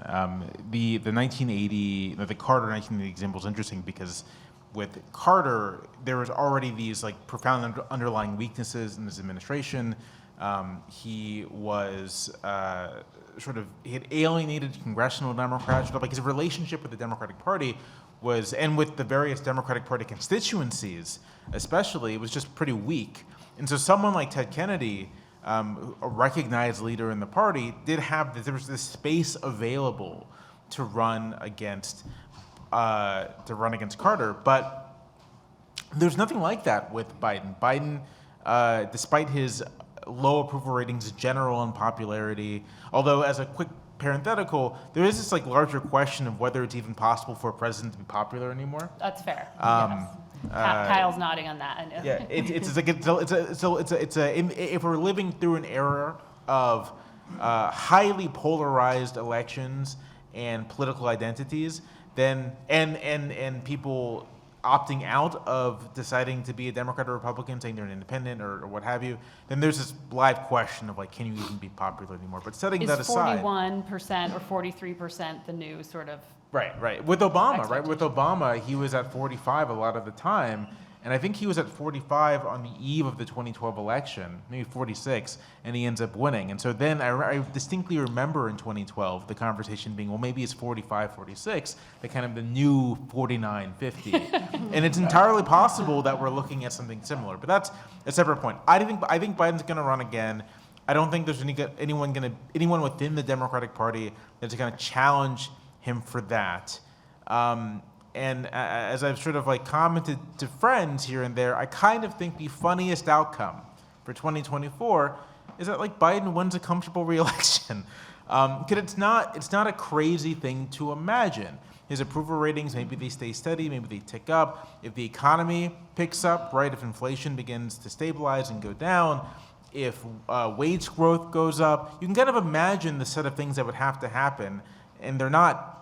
The Carter 1980 example is interesting because with Carter, there was already these profound underlying weaknesses in his administration. He was he had alienated congressional Democrats. Like his relationship with the Democratic Party was, and with the various Democratic Party constituencies especially, was just pretty weak. And so someone like Ted Kennedy, a recognized leader in the party, there was this space available to run against Carter, but there's nothing like that with Biden. Biden, despite his low approval ratings, general unpopularity, although as a quick parenthetical, there is this larger question of whether it's even possible for a president to be popular anymore. That's fair. Yes. Kyle's nodding on that. I know. Yeah, if we're living through an era of highly polarized elections and political identities, then and people opting out of deciding to be a Democrat or Republican, saying they're an independent or what have you, then there's this live question of can you even be popular anymore? But setting that aside, 41% or 43% the new sort of right with Obama, right? With Obama, he was at 45 a lot of the time. And I think he was at 45 on the eve of the 2012 election, maybe 46, and he ends up winning. And so then I distinctly remember in 2012 the conversation being, well, maybe it's 45, 46, the kind of the new 49, 50. And it's entirely possible that we're looking at something similar. But that's a separate point. I think Biden's going to run again. I don't think there's anyone within the Democratic Party that's going to challenge him for that. And as I've commented to friends here and there, I kind of think the funniest outcome for 2024 is that Biden wins a comfortable re-election. Because it's not a crazy thing to imagine. His approval ratings, maybe they stay steady, maybe they tick up. If the economy picks up, right, if inflation begins to stabilize and go down, if wage growth goes up, you can kind of imagine the set of things that would have to happen, and they're not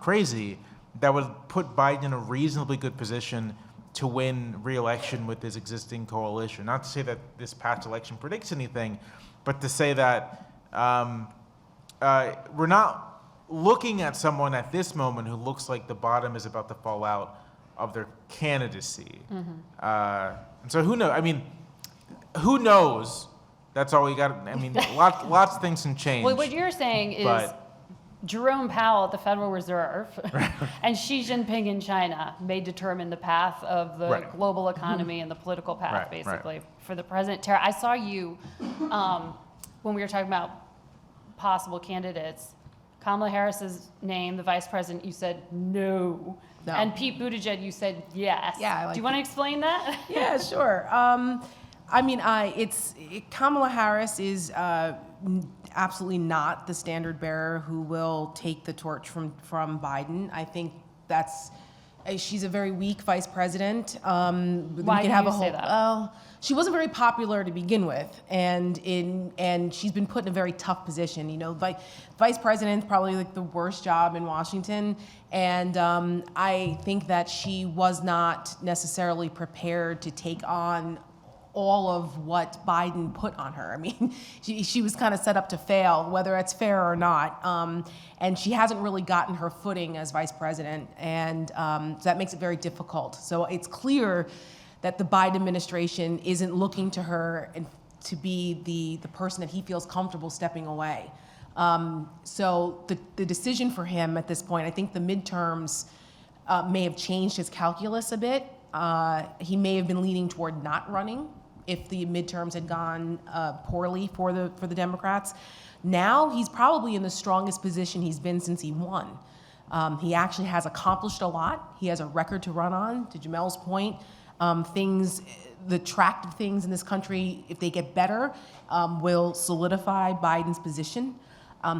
crazy, that would put Biden in a reasonably good position to win re-election with his existing coalition. Not to say that this past election predicts anything, but to say that we're not looking at someone at this moment who looks like the bottom is about to fall out of their candidacy. Mm-hmm. And so who knows? I mean, who knows? That's all we got. I mean, lots of things can change. Well, what you're saying is Jerome Powell at the Federal Reserve and Xi Jinping in China may determine the path of the global economy and the political path, basically, for the president. Tara, I saw you when we were talking about possible candidates. Kamala Harris's name, the vice president, you said no. And Pete Buttigieg, you said yes. Yeah. Do you want to explain that? Yeah, sure. Kamala Harris is absolutely not the standard bearer who will take the torch from Biden. I think she's a very weak vice president. Why do you say that? She wasn't very popular to begin with, and she's been put in a very tough position. Vice president's probably the worst job in Washington, and I think that she was not necessarily prepared to take on all of what Biden put on her. I mean, she was kind of set up to fail, whether that's fair or not. And she hasn't really gotten her footing as vice president, and so that makes it very difficult. So it's clear that the Biden administration isn't looking to her to be the person that he feels comfortable stepping away. So the decision for him at this point, I think the midterms may have changed his calculus a bit. He may have been leaning toward not running if the midterms had gone poorly for the Democrats. Now he's probably in the strongest position he's been since he won. He actually has accomplished a lot. He has a record to run on. To Jamel's point, the attractive things in this country, if they get better, will solidify Biden's position.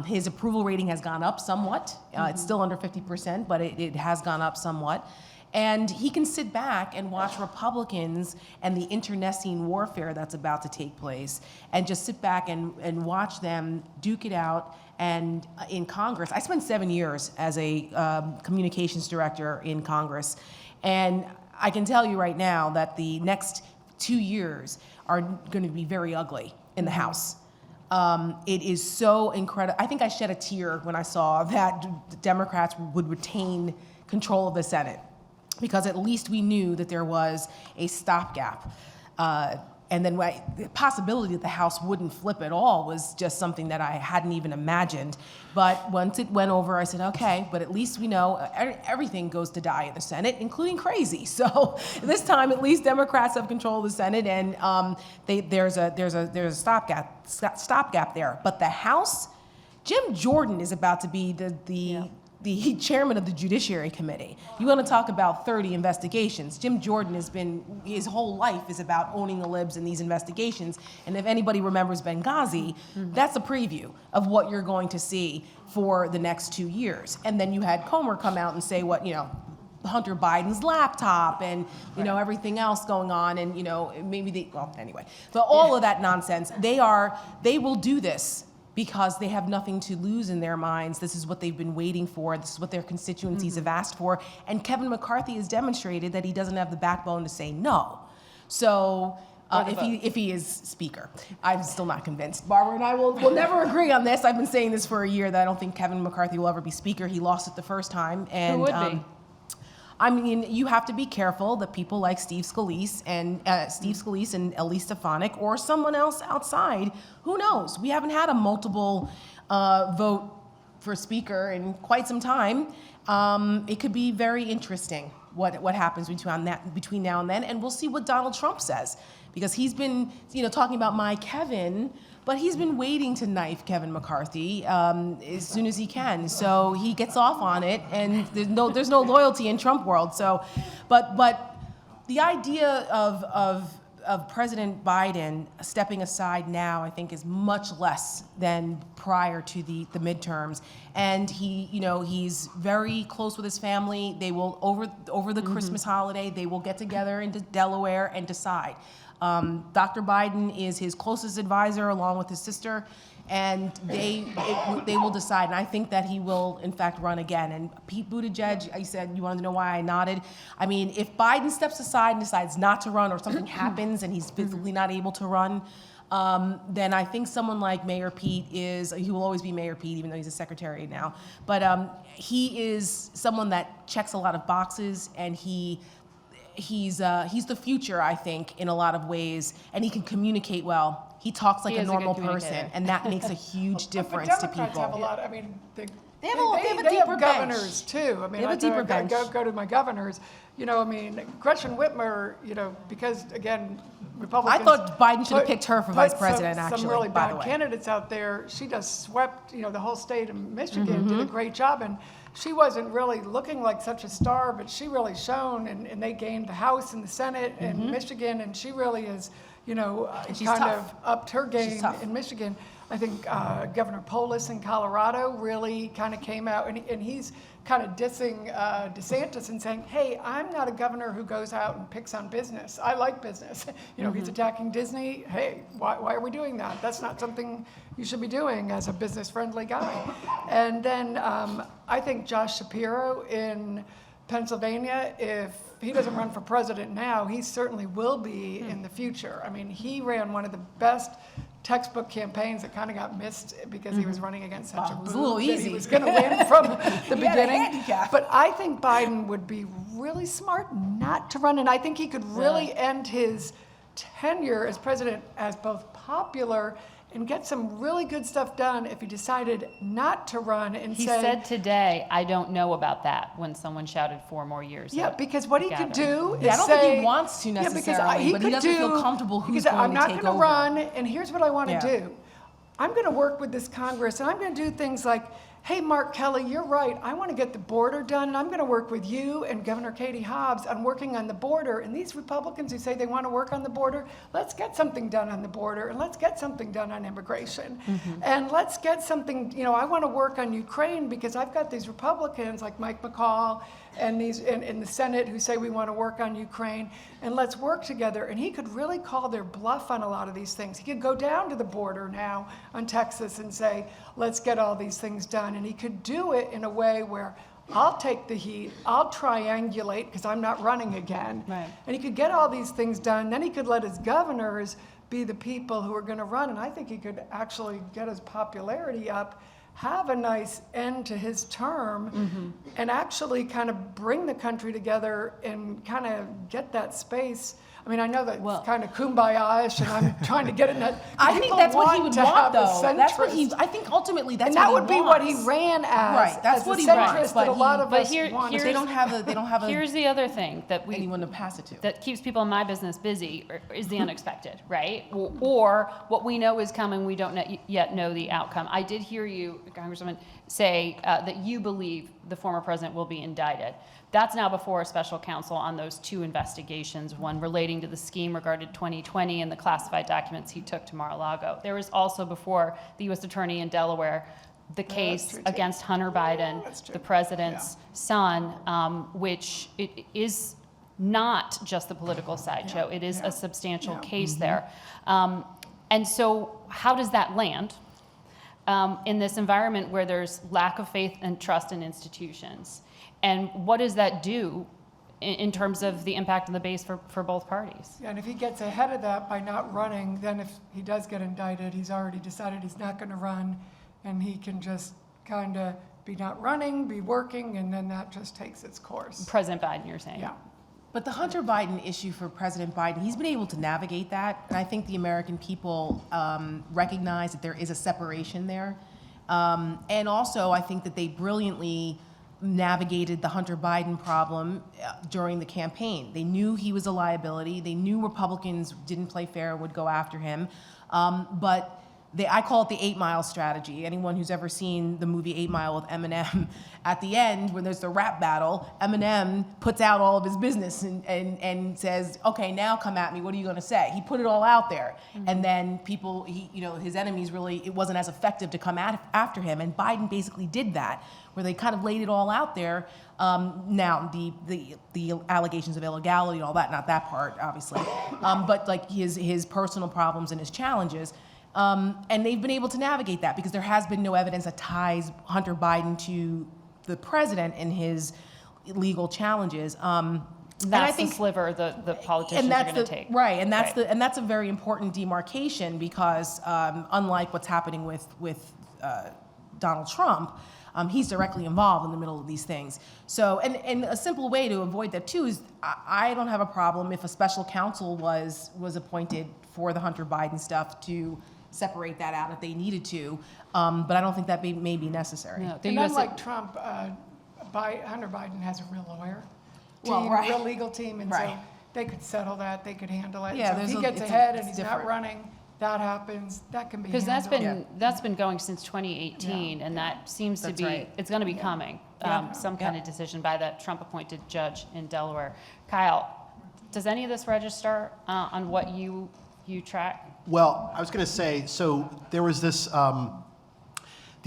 His approval rating has gone up somewhat. It's still under 50%, but it has gone up somewhat. And he can sit back and watch Republicans and the internecine warfare that's about to take place, and just sit back and watch them duke it out. And in Congress, I spent 7 years as a communications director in Congress, and I can tell you right now that the next 2 years are going to be very ugly in the House. It is so incredible. I think I shed a tear when I saw that the Democrats would retain control of the Senate, because at least we knew that there was a stopgap. And then the possibility that the House wouldn't flip at all was just something that I hadn't even imagined. But once it went over, I said, okay, but at least we know everything goes to die in the Senate, including crazy. So this time, at least Democrats have control of the Senate, and there's a stopgap there. But the House, Jim Jordan is about to be the chairman of the Judiciary Committee. You want to talk about 30 investigations. Jim Jordan his whole life is about owning the libs in these investigations. And if anybody remembers Benghazi, that's a preview of what you're going to see for the next 2 years. And then you had Comer come out and say Hunter Biden's laptop and, everything else going on. And, anyway. So all of that nonsense, they will do this because they have nothing to lose in their minds. This is what they've been waiting for. This is what their constituencies have asked for. And Kevin McCarthy has demonstrated that he doesn't have the backbone to say no. So if he is speaker, I'm still not convinced. Barbara and I will never agree on this. I've been saying this for a year that I don't think Kevin McCarthy will ever be speaker. He lost it the first time. And, who would be? I mean, you have to be careful that people like Steve Scalise and Elise Stefanik or someone else outside, who knows? We haven't had a multiple vote for speaker in quite some time. It could be very interesting what happens between now and then, and we'll see what Donald Trump says, because he's been talking about my Kevin, but he's been waiting to knife Kevin McCarthy as soon as he can. So he gets off on it, and there's no loyalty in Trump world. So, but the idea of President Biden stepping aside now, I think, is much less than prior to the midterms. And he's very close with his family. They will over the Christmas holiday, they will get together into Delaware and decide. Dr. Biden is his closest advisor, along with his sister, and they will decide. And I think that he will, in fact, run again. And Pete Buttigieg, I said, you wanted to know why I nodded? I mean, if Biden steps aside and decides not to run, or something happens and he's physically not able to run, then I think someone like Mayor Pete he will always be Mayor Pete, even though he's a secretary now. But he is someone that checks a lot of boxes, and he's the future, I think, in a lot of ways, and he can communicate well. He talks like a normal person, and that makes a huge difference to people. Democrats have a lot. I mean, they have a deeper have bench. governors too. I mean, They have a deeper bench. Go to my governors. I mean, Gretchen Whitmer. Because again, Republicans. I thought Biden should have picked her for vice president. Some really bad candidates out there. She just swept. The whole state of Michigan did a great job, and she wasn't really looking like such a star, but she really shone, and they gained the House and the Senate in Michigan, and she really is, kind of upped her game in Michigan. I think Governor Polis in Colorado really kind of came out, and he's kind of dissing DeSantis and saying, hey, I'm not a governor who goes out and picks on business. I like business. He's attacking Disney. Hey, why are we doing that? That's not something you should be doing as a business-friendly guy. And then I think Josh Shapiro in Pennsylvania, if he doesn't run for president now, he certainly will be in the future. I mean, he ran one of the best textbook campaigns that kind of got missed because he was running against such a booth that he was going to win from the beginning. But I think Biden would be really smart not to run, and I think he could really end his tenure as president as both popular and get some really good stuff done if he decided not to run and He say... said today, I don't know about that, when someone shouted 4 more years. Yeah, because what he could do is I don't say... think he wants to necessarily, but he doesn't feel comfortable who's going to take over. I'm not going to run, and here's what I want to do. I'm going to work with this Congress, and I'm going to do things like, hey, Mark Kelly, you're right. I want to get the border done, and I'm going to work with you and Governor Katie Hobbs on working on the border. And these Republicans who say they want to work on the border, let's get something done on the border, and let's get something done on immigration. And let's get something, I want to work on Ukraine because I've got these Republicans like Mike McCall and these in the Senate who say we want to work on Ukraine, and let's work together. And he could really call their bluff on a lot of these things. He could go down to the border now on Texas and say, let's get all these things done. And he could do it in a way where I'll take the heat, I'll triangulate because I'm not running again. Right. And he could get all these things done. Then he could let his governors be the people who are going to run. And I think he could actually get his popularity up, have a nice end to his term, and actually kind of bring the country together and kind of get that space. I mean, I know that it's kind of kumbaya-ish, and I'm trying to get in that. I think people that's what he would to want, have a though. That's what centrist. I think ultimately that's And what that he would be what he wants. ran as. Right, that's as what a he centrist wants, that but a lot of but us want. They don't have a Here's the other thing that anyone to pass it to. that keeps people in my business busy is the unexpected, right? Or what we know is coming, we don't yet know the outcome. I did hear you, Congresswoman, say that you believe the former president will be indicted. That's now before a special counsel on those two investigations, one relating to the scheme regarding 2020 and the classified documents he took to Mar-a-Lago. There was also before the U.S. Attorney in Delaware the case against Hunter Biden, the president's son, which it is not just the political sideshow. It is a substantial case there. And so how does that land in this environment where there's lack of faith and trust in institutions? And what does that do in terms of the impact on the base for both parties? Yeah, and if he gets ahead of that by not running, then if he does get indicted, he's already decided he's not going to run, and he can just kind of be not running, be working, and then that just takes its course. President Biden, you're saying? Yeah. But the Hunter Biden issue for President Biden, he's been able to navigate that, and I think the American people recognize that there is a separation there. And also, I think that they brilliantly navigated the Hunter Biden problem during the campaign. They knew he was a liability. They knew Republicans didn't play fair, would go after him. But I call it the 8 Mile strategy. Anyone who's ever seen the movie 8 Mile with Eminem, at the end, when there's the rap battle, Eminem puts out all of his business and says, okay, now come at me, what are you gonna say? He put it all out there. And then people, his enemies really, it wasn't as effective to come after him. And Biden basically did that, where they kind of laid it all out there. Now, the allegations of illegality and all that, not that part, obviously, but like his personal problems and his challenges. And they've been able to navigate that because there has been no evidence that ties Hunter Biden to the president in his legal challenges. That's the sliver the politicians are going to take. Right, and that's a very important demarcation because unlike what's happening with Donald Trump, he's directly involved in the middle of these things. So, and a simple way to avoid that too is I don't have a problem if a special counsel was appointed for the Hunter Biden stuff to separate that out if they needed to, but I don't think that may be necessary. No, And unlike Trump, Hunter Biden has a real lawyer team, Well, right. a real legal team, and Right. so they could settle that, they could handle it. Yeah, So if he gets it's ahead and he's different. not running, that happens, that can be Because handled. that's been going since 2018, and that seems to That's be, right. it's going to be coming, some kind of decision by that Trump-appointed judge in Delaware. Kyle, does any of this register on what you track? Well, I was going to say, so there was this,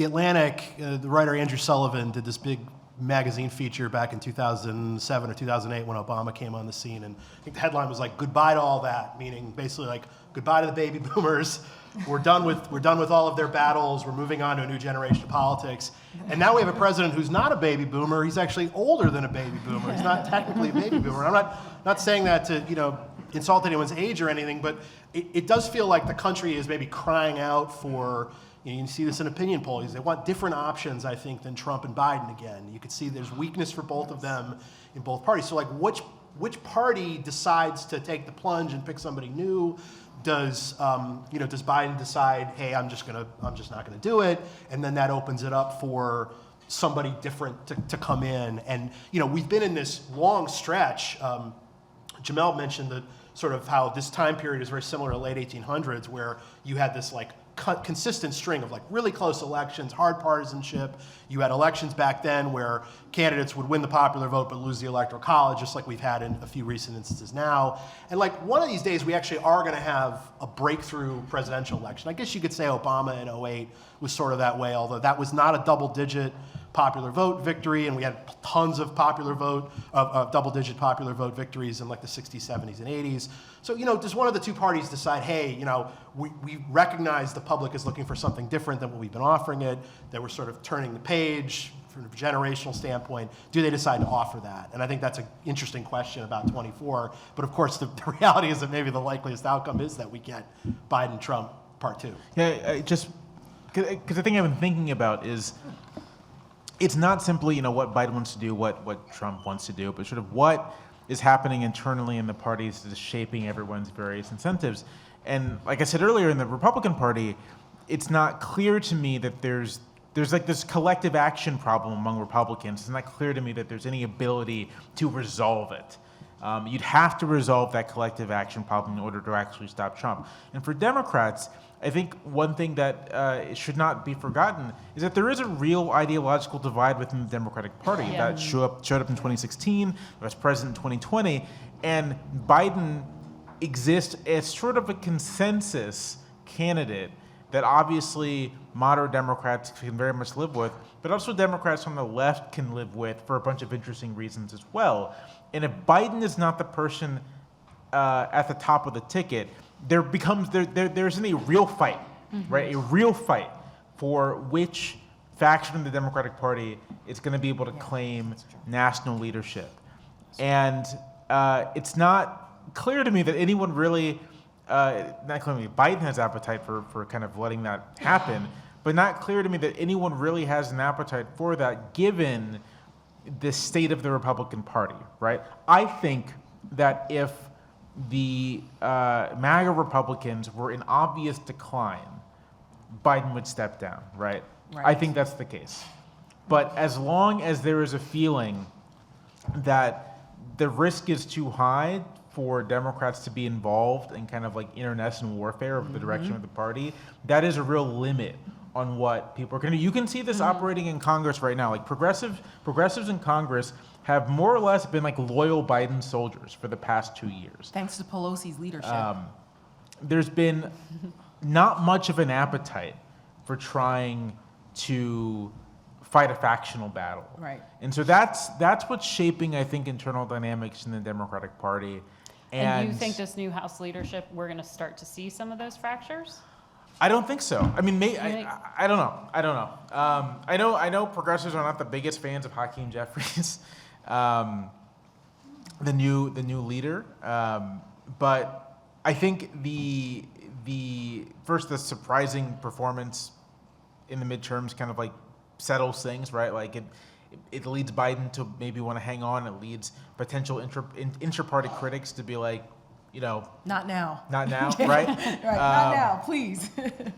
The Atlantic, the writer Andrew Sullivan did this big magazine feature back in 2007 or 2008 when Obama came on the scene. And I think the headline was like, goodbye to all that, meaning basically like, goodbye to the baby boomers. We're done with all of their battles. We're moving on to a new generation of politics. And now we have a president who's not a baby boomer. He's actually older than a baby boomer. He's not technically a baby boomer. I'm not saying that to, insult anyone's age or anything, but it does feel like the country is maybe crying out for, you can see this in opinion polls. They want different options, I think, than Trump and Biden again. You can see there's weakness for both of them in both parties. So like which party decides to take the plunge and pick somebody new? Does does Biden decide, hey, I'm just not gonna do it, and then that opens it up for somebody different to come in? And we've been in this long stretch. Jamel mentioned that sort of how this time period is very similar to late 1800s, where you had this like consistent string of like really close elections, hard partisanship. You had elections back then where candidates would win the popular vote but lose the electoral college, just like we've had in a few recent instances now. And like one of these days we actually are going to have a breakthrough presidential election. I guess you could say Obama in 2008 was sort of that way, although that was not a double-digit popular vote victory, and we had tons of double-digit popular vote victories in like the 60s, 70s, and 80s. So, does one of the two parties decide, hey, we recognize the public is looking for something different than what we've been offering it, that we're sort of turning the page from a generational standpoint? Do they decide to offer that? And I think that's an interesting question about 24. But of course, the reality is that maybe the likeliest outcome is that we get Biden-Trump part 2. Yeah, just because the thing I've been thinking about is, it's not simply what Biden wants to do, what Trump wants to do, but sort of what is happening internally in the parties that is shaping everyone's various incentives. And like I said earlier, in the Republican Party, it's not clear to me that there's like this collective action problem among Republicans. It's not clear to me that there's any ability to resolve it. You'd have to resolve that collective action problem in order to actually stop Trump. And for Democrats, I think one thing that should not be forgotten is that there is a real ideological divide within the Democratic Party that showed up in 2016, that was present in 2020, and Biden exists as sort of a consensus candidate that obviously moderate Democrats can very much live with, but also Democrats on the left can live with for a bunch of interesting reasons as well. And if Biden is not the person at the top of the ticket, there isn't a real fight, right? A real fight for which faction in the Democratic Party is going to be able to claim national leadership. And it's not clear to me that anyone really, not clear to me, Biden has appetite for kind of letting that happen, but not clear to me that anyone really has an appetite for that given the state of the Republican Party, right? I think that if the MAGA Republicans were in obvious decline, Biden would step down, right? I think that's the case. But as long as there is a feeling that the risk is too high for Democrats to be involved in kind of like internecine warfare over the direction of the party, that is a real limit on what people are going to do. You can see this operating in Congress right now. Like progressives in Congress have more or less been like loyal Biden soldiers for the past 2 years. Thanks to Pelosi's leadership. There's been not much of an appetite for trying to fight a factional battle. Right. And so that's what's shaping, I think, internal dynamics in the Democratic Party. And you think this new House leadership, we're going to start to see some of those fractures? I don't think so. I mean, I don't know. I know progressives are not the biggest fans of Hakeem Jeffries, the new leader. But I think the surprising performance in the midterms kind of like settles things, right? Like it leads Biden to maybe want to hang on. It leads potential inter-party critics to be like, you know, not now, right? Right, not now, please.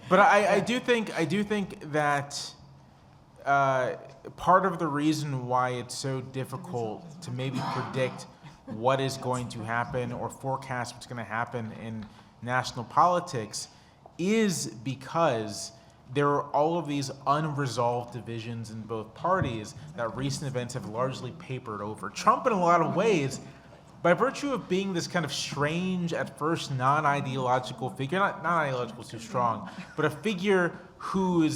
But I do think that part of the reason why it's so difficult to maybe predict what is going to happen or forecast what's going to happen in national politics is because there are all of these unresolved divisions in both parties that recent events have largely papered over. Trump, in a lot of ways, by virtue of being this kind of strange, at first non-ideological figure, not ideological too strong, but a figure who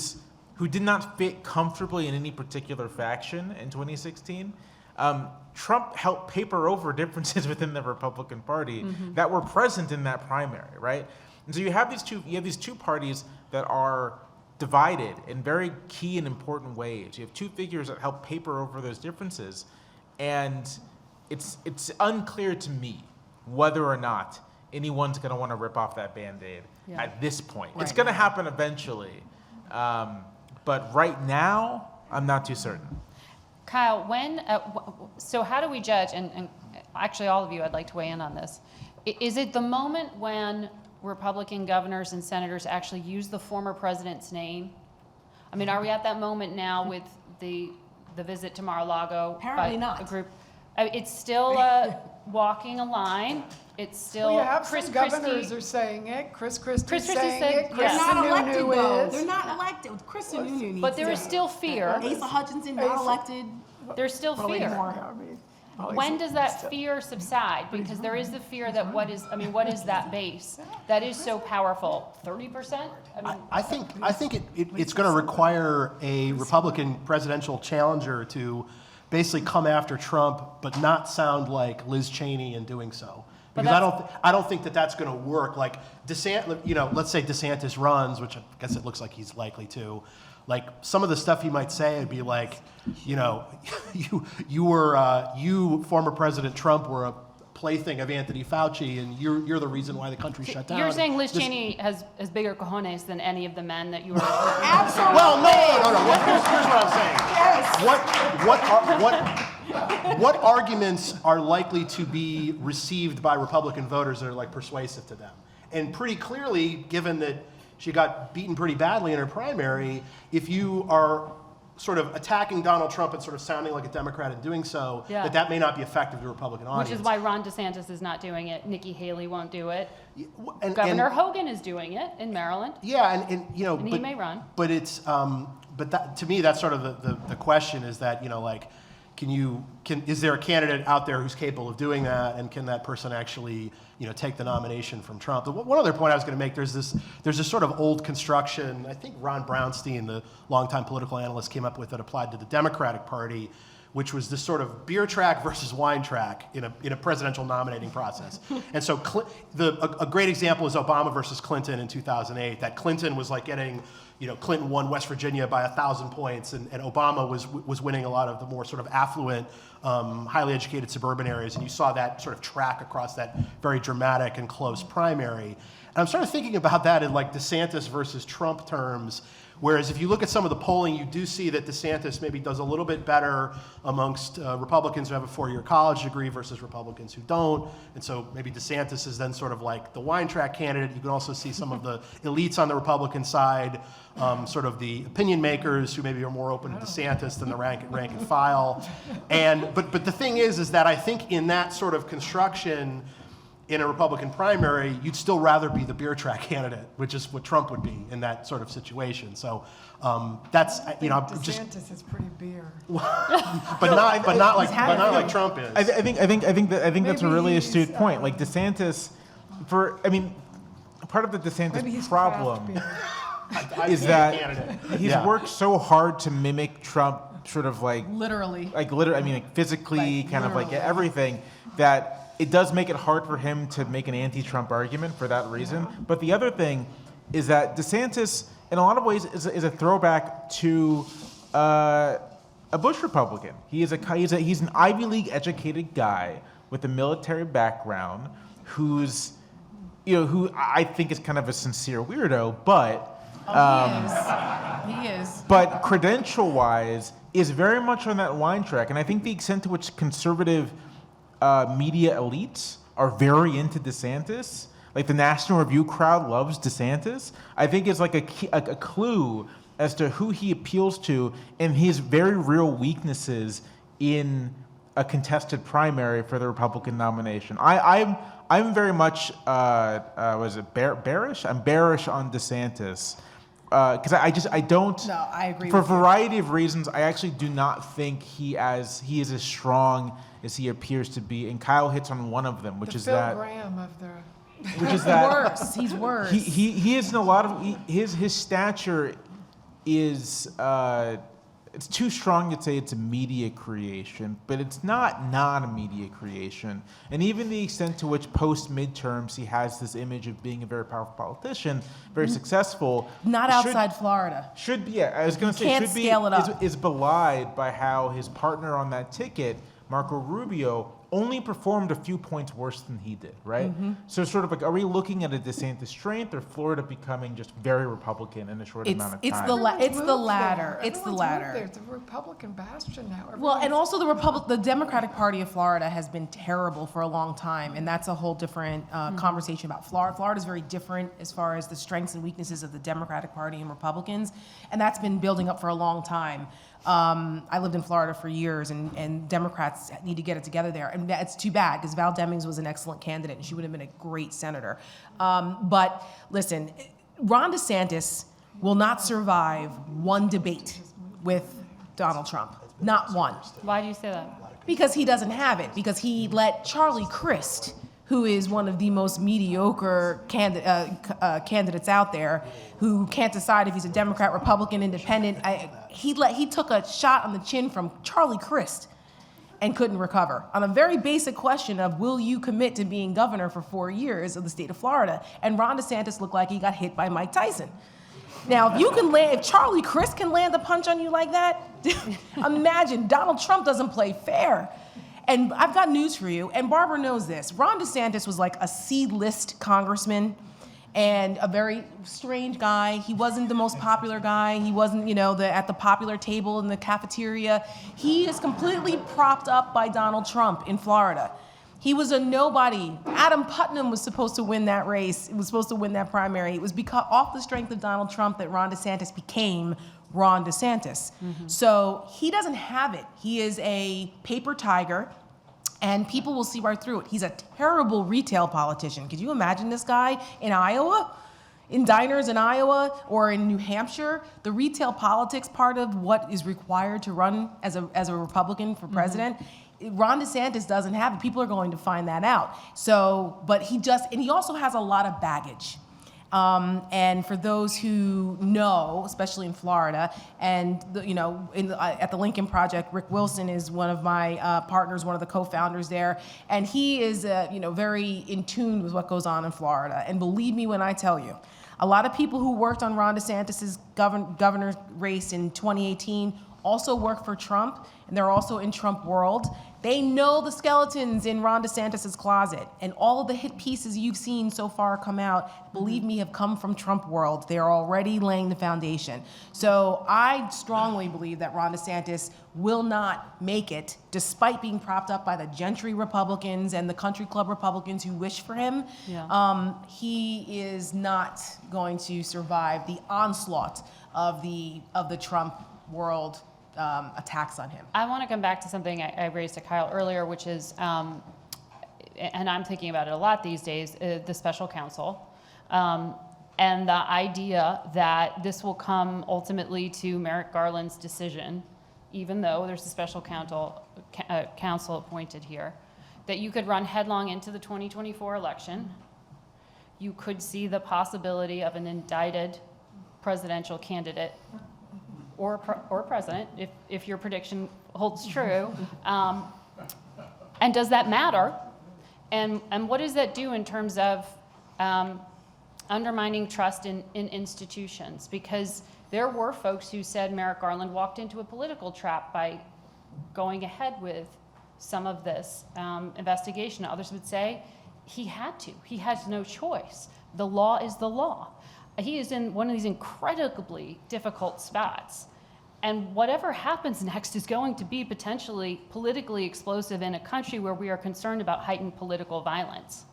did not fit comfortably in any particular faction in 2016, Trump helped paper over differences within the Republican Party that were present in that primary, right? And so you have these two parties that are divided in very key and important ways. You have two figures that help paper over those differences, and it's unclear to me whether or not anyone's going to want to rip off that Band-Aid at this point. It's going to happen eventually, but right now, I'm not too certain. Kyle, so how do we judge, and actually all of you, I'd like to weigh in on this. Is it the moment when Republican governors and senators actually use the former president's name? I mean, are we at that moment now with the visit to Mar-a-Lago? Apparently not. A group. It's still walking a line. It's still Well, you have Chris some governors Christie. are saying it. Chris Christie's Chris Christie saying said it. yes. Chris They're not elected, Sununu though. is. They're not elected. Chris Sununu needs But there to. is still fear. Asa Hutchinson not elected. There's still fear. Well, When does that fear subside? Because there is the fear that what is that base that is so powerful? 30%? I think it's going to require a Republican presidential challenger to basically come after Trump, but not sound like Liz Cheney in doing so. Because I don't think that that's going to work. Like let's say DeSantis runs, which I guess it looks like he's likely to. Like some of the stuff he might say would be like, you know, you former President Trump were a plaything of Anthony Fauci, and you're the reason why the country shut down. You're saying Liz Cheney has bigger cojones than any of the men that you are. Absolutely. Well, no. Here's what I'm saying. Yes. what arguments are likely to be received by Republican voters that are like persuasive to them? And pretty clearly, given that she got beaten pretty badly in her primary, if you are sort of attacking Donald Trump and sort of sounding like a Democrat in doing so, Yeah. that may not be effective to the Republican audience. Which is why Ron DeSantis is not doing it. Nikki Haley won't do it. And- Governor and- Hogan is doing it in Maryland. Yeah, and you know, And he may run. But it's, but that, to me, that's sort of the question is that, you know, like, is there a candidate out there who's capable of doing that, and can that person actually, you know, take the nomination from Trump? One other point I was going to make, there's this sort of old construction, I think Ron Brownstein, the longtime political analyst, came up with that applied to the Democratic Party, which was this sort of beer track versus wine track in a presidential nominating process. And so a great example is Obama versus Clinton in 2008, that Clinton was like getting, you know, Clinton won West Virginia by 1,000 points, and Obama was winning a lot of the more sort of affluent, highly educated suburban areas, and you saw that sort of track across that very dramatic and close primary. And I'm sort of thinking about that in like DeSantis versus Trump terms, whereas if you look at some of the polling, you do see that DeSantis maybe does a little bit better amongst Republicans who have a four-year college degree versus Republicans who don't. And so maybe DeSantis is then sort of like the wine track candidate. You can also see some of the elites on the Republican side, sort of the opinion makers who maybe are more open to DeSantis than the rank and file. But the thing is that I think in that sort of construction, in a Republican primary, you'd still rather be the beer track candidate, which is what Trump would be in that sort of situation. So that's, you know, just, DeSantis is pretty beer. but not like Trump is. I think that's a really Maybe astute he's, point. Like DeSantis, part of the Maybe he's DeSantis craft problem beer. is that he's Yeah. worked so hard to mimic Trump, sort of like Literally. physically, Like, kind of like literally. everything, that it does make it hard for him to make an anti-Trump argument for that reason. But the other thing is that DeSantis, in a lot of ways, is a throwback to a Bush Republican. He's an Ivy League educated guy with a military background who I think is kind of a sincere weirdo, but. He is. But credential-wise, is very much on that wine track, and I think the extent to which conservative media elites are very into DeSantis, like the National Review crowd loves DeSantis, I think is like a clue as to who he appeals to and his very real weaknesses in a contested primary for the Republican nomination. I'm very much bearish? I'm bearish on DeSantis. Because I don't. No, I agree For a with you. variety of reasons, I actually do not think he is as strong as he appears to be. And Kyle hits on one of them, which The is Phil that. Graham of the. Which is that. Worse. He's worse. He is in a lot of his stature is it's too strong to say it's a media creation, but it's not a media creation. And even the extent to which post midterms he has this image of being a very powerful politician, very successful. Not should- outside Florida. Should be, yeah, I was going to say, Can't should be scale it up. is belied by how his partner on that ticket, Marco Rubio, only performed a few points worse than he did, right? Mm-hmm. So sort of like, are we looking at a DeSantis strength or Florida becoming just very Republican in a short amount of time? It's the Everyone's moved latter. there. It's the Everyone's moved latter. there. It's a Republican bastion now. Well, and Everyone's- also the Democratic Party of Florida has been terrible for a long time, and that's a whole different conversation about Florida. Florida is very different as far as the strengths and weaknesses of the Democratic Party and Republicans, and that's been building up for a long time. I lived in Florida for years, and Democrats need to get it together there, and that's too bad because Val Demings was an excellent candidate, and she would have been a great senator. But listen, Ron DeSantis will not survive one debate with Donald Trump. Not one. Why do you say that? Because he doesn't have it. Because he let Charlie Crist, who is one of the most mediocre candidates out there, who can't decide if he's a Democrat, Republican, Independent, he took a shot on the chin from Charlie Crist and couldn't recover on a very basic question of, will you commit to being governor for 4 years of the state of Florida? And Ron DeSantis looked like he got hit by Mike Tyson. Now, if Charlie Crist can land a punch on you like that, imagine Donald Trump doesn't play fair. And I've got news for you, and Barbara knows this. Ron DeSantis was like a C-list congressman, and a very strange guy. He wasn't the most popular guy. He wasn't, at the popular table in the cafeteria. He is completely propped up by Donald Trump in Florida. He was a nobody. Adam Putnam was supposed to win that race. It was supposed to win that primary. It was because off the strength of Donald Trump that Ron DeSantis became Ron DeSantis. So he doesn't have it. He is a paper tiger, and people will see right through it. He's a terrible retail politician. Could you imagine this guy in Iowa? In diners in Iowa or in New Hampshire, the retail politics part of what is required to run as a Republican for president, Ron DeSantis doesn't have it. People are going to find that out. So, but he also has a lot of baggage. And for those who know, especially in Florida, and at the Lincoln Project, Rick Wilson is one of my partners, one of the co-founders there, and he is very in tune with what goes on in Florida. And believe me when I tell you, a lot of people who worked on Ron DeSantis's governor race in 2018 also work for Trump, and they're also in Trump world. They know the skeletons in Ron DeSantis's closet, and all of the hit pieces you've seen so far come out, believe me, have come from Trump world. They're already laying the foundation. So I strongly believe that Ron DeSantis will not make it, despite being propped up by the Gentry Republicans and the Country Club Republicans who wish for him. Yeah. He is not going to survive the onslaught of the Trump world attacks on him. I want to come back to something I raised to Kyle earlier, which is, and I'm thinking about it a lot these days, the special counsel, and the idea that this will come ultimately to Merrick Garland's decision, even though there's a special counsel appointed here, that you could run headlong into the 2024 election. You could see the possibility of an indicted presidential candidate or president, if your prediction holds true. And does that matter? And what does that do in terms of undermining trust in institutions? Because there were folks who said Merrick Garland walked into a political trap by going ahead with some of this investigation. Others would say he had to. He has no choice. The law is the law. He is in one of these incredibly difficult spots. And whatever happens next is going to be potentially politically explosive in a country where we are concerned about heightened political violence.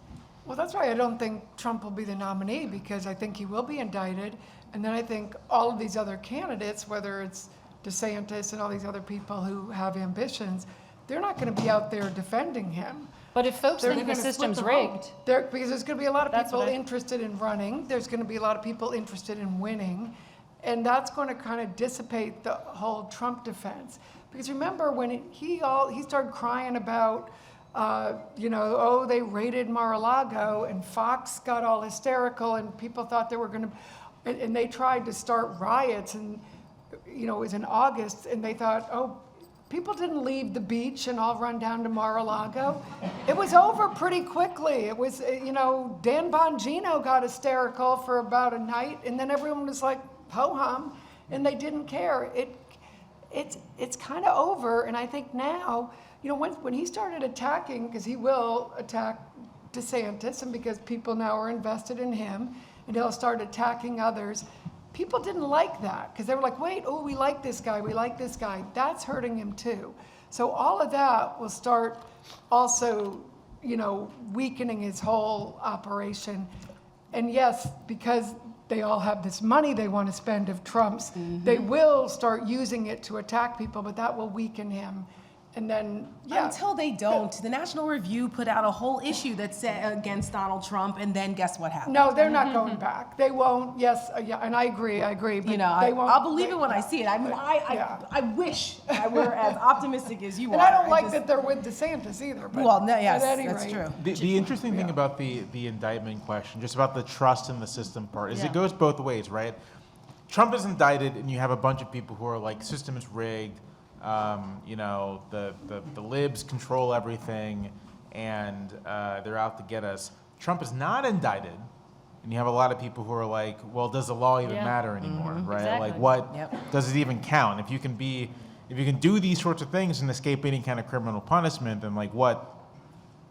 Well, that's why I don't think Trump will be the nominee, because I think he will be indicted. And then I think all of these other candidates, whether it's DeSantis and all these other people who have ambitions, they're not going to be out there defending him. But if folks think the gonna system's split the vote. rigged, Because there's going to be a lot of That's people what I- interested in running. There's going to be a lot of people interested in winning. And that's going to kind of dissipate the whole Trump defense. Because remember when he started crying about, they raided Mar-a-Lago, and Fox got all hysterical, and people thought they were going to, and they tried to start riots, and it was in August, and they thought, people didn't leave the beach and all run down to Mar-a-Lago. It was over pretty quickly. It was, Dan Bongino got hysterical for about a night, and then everyone was like, ho-hum, and they didn't care. It's kind of over, and I think now, when he started attacking, because he will attack DeSantis, and because people now are invested in him, and he'll start attacking others, people didn't like that, because they were like, wait, we like this guy. That's hurting him too. So all of that will start also, weakening his whole operation. And yes, because they all have this money they want to spend of Trump's, they will start using it to attack people, but that will weaken him. And then, Until they don't. The National Review put out a whole issue that said against Donald Trump, and then guess what happened? No, they're not going back. They won't. Yes, and I agree. But they won't. I'll believe it when I see it. I wish I were as optimistic as you are. And I don't like that they're with DeSantis either. But yes, at any that's rate, true. The interesting thing about the indictment question, just about the trust in the system part, is it goes both ways, right? Trump is indicted, and you have a bunch of people who are like, system is rigged. The libs control everything, and they're out to get us. Trump is not indicted, and you have a lot of people who are like, well, does the law even matter anymore, right? Exactly. Like, what does it even count? If you can do these sorts of things and escape any kind of criminal punishment, then like what?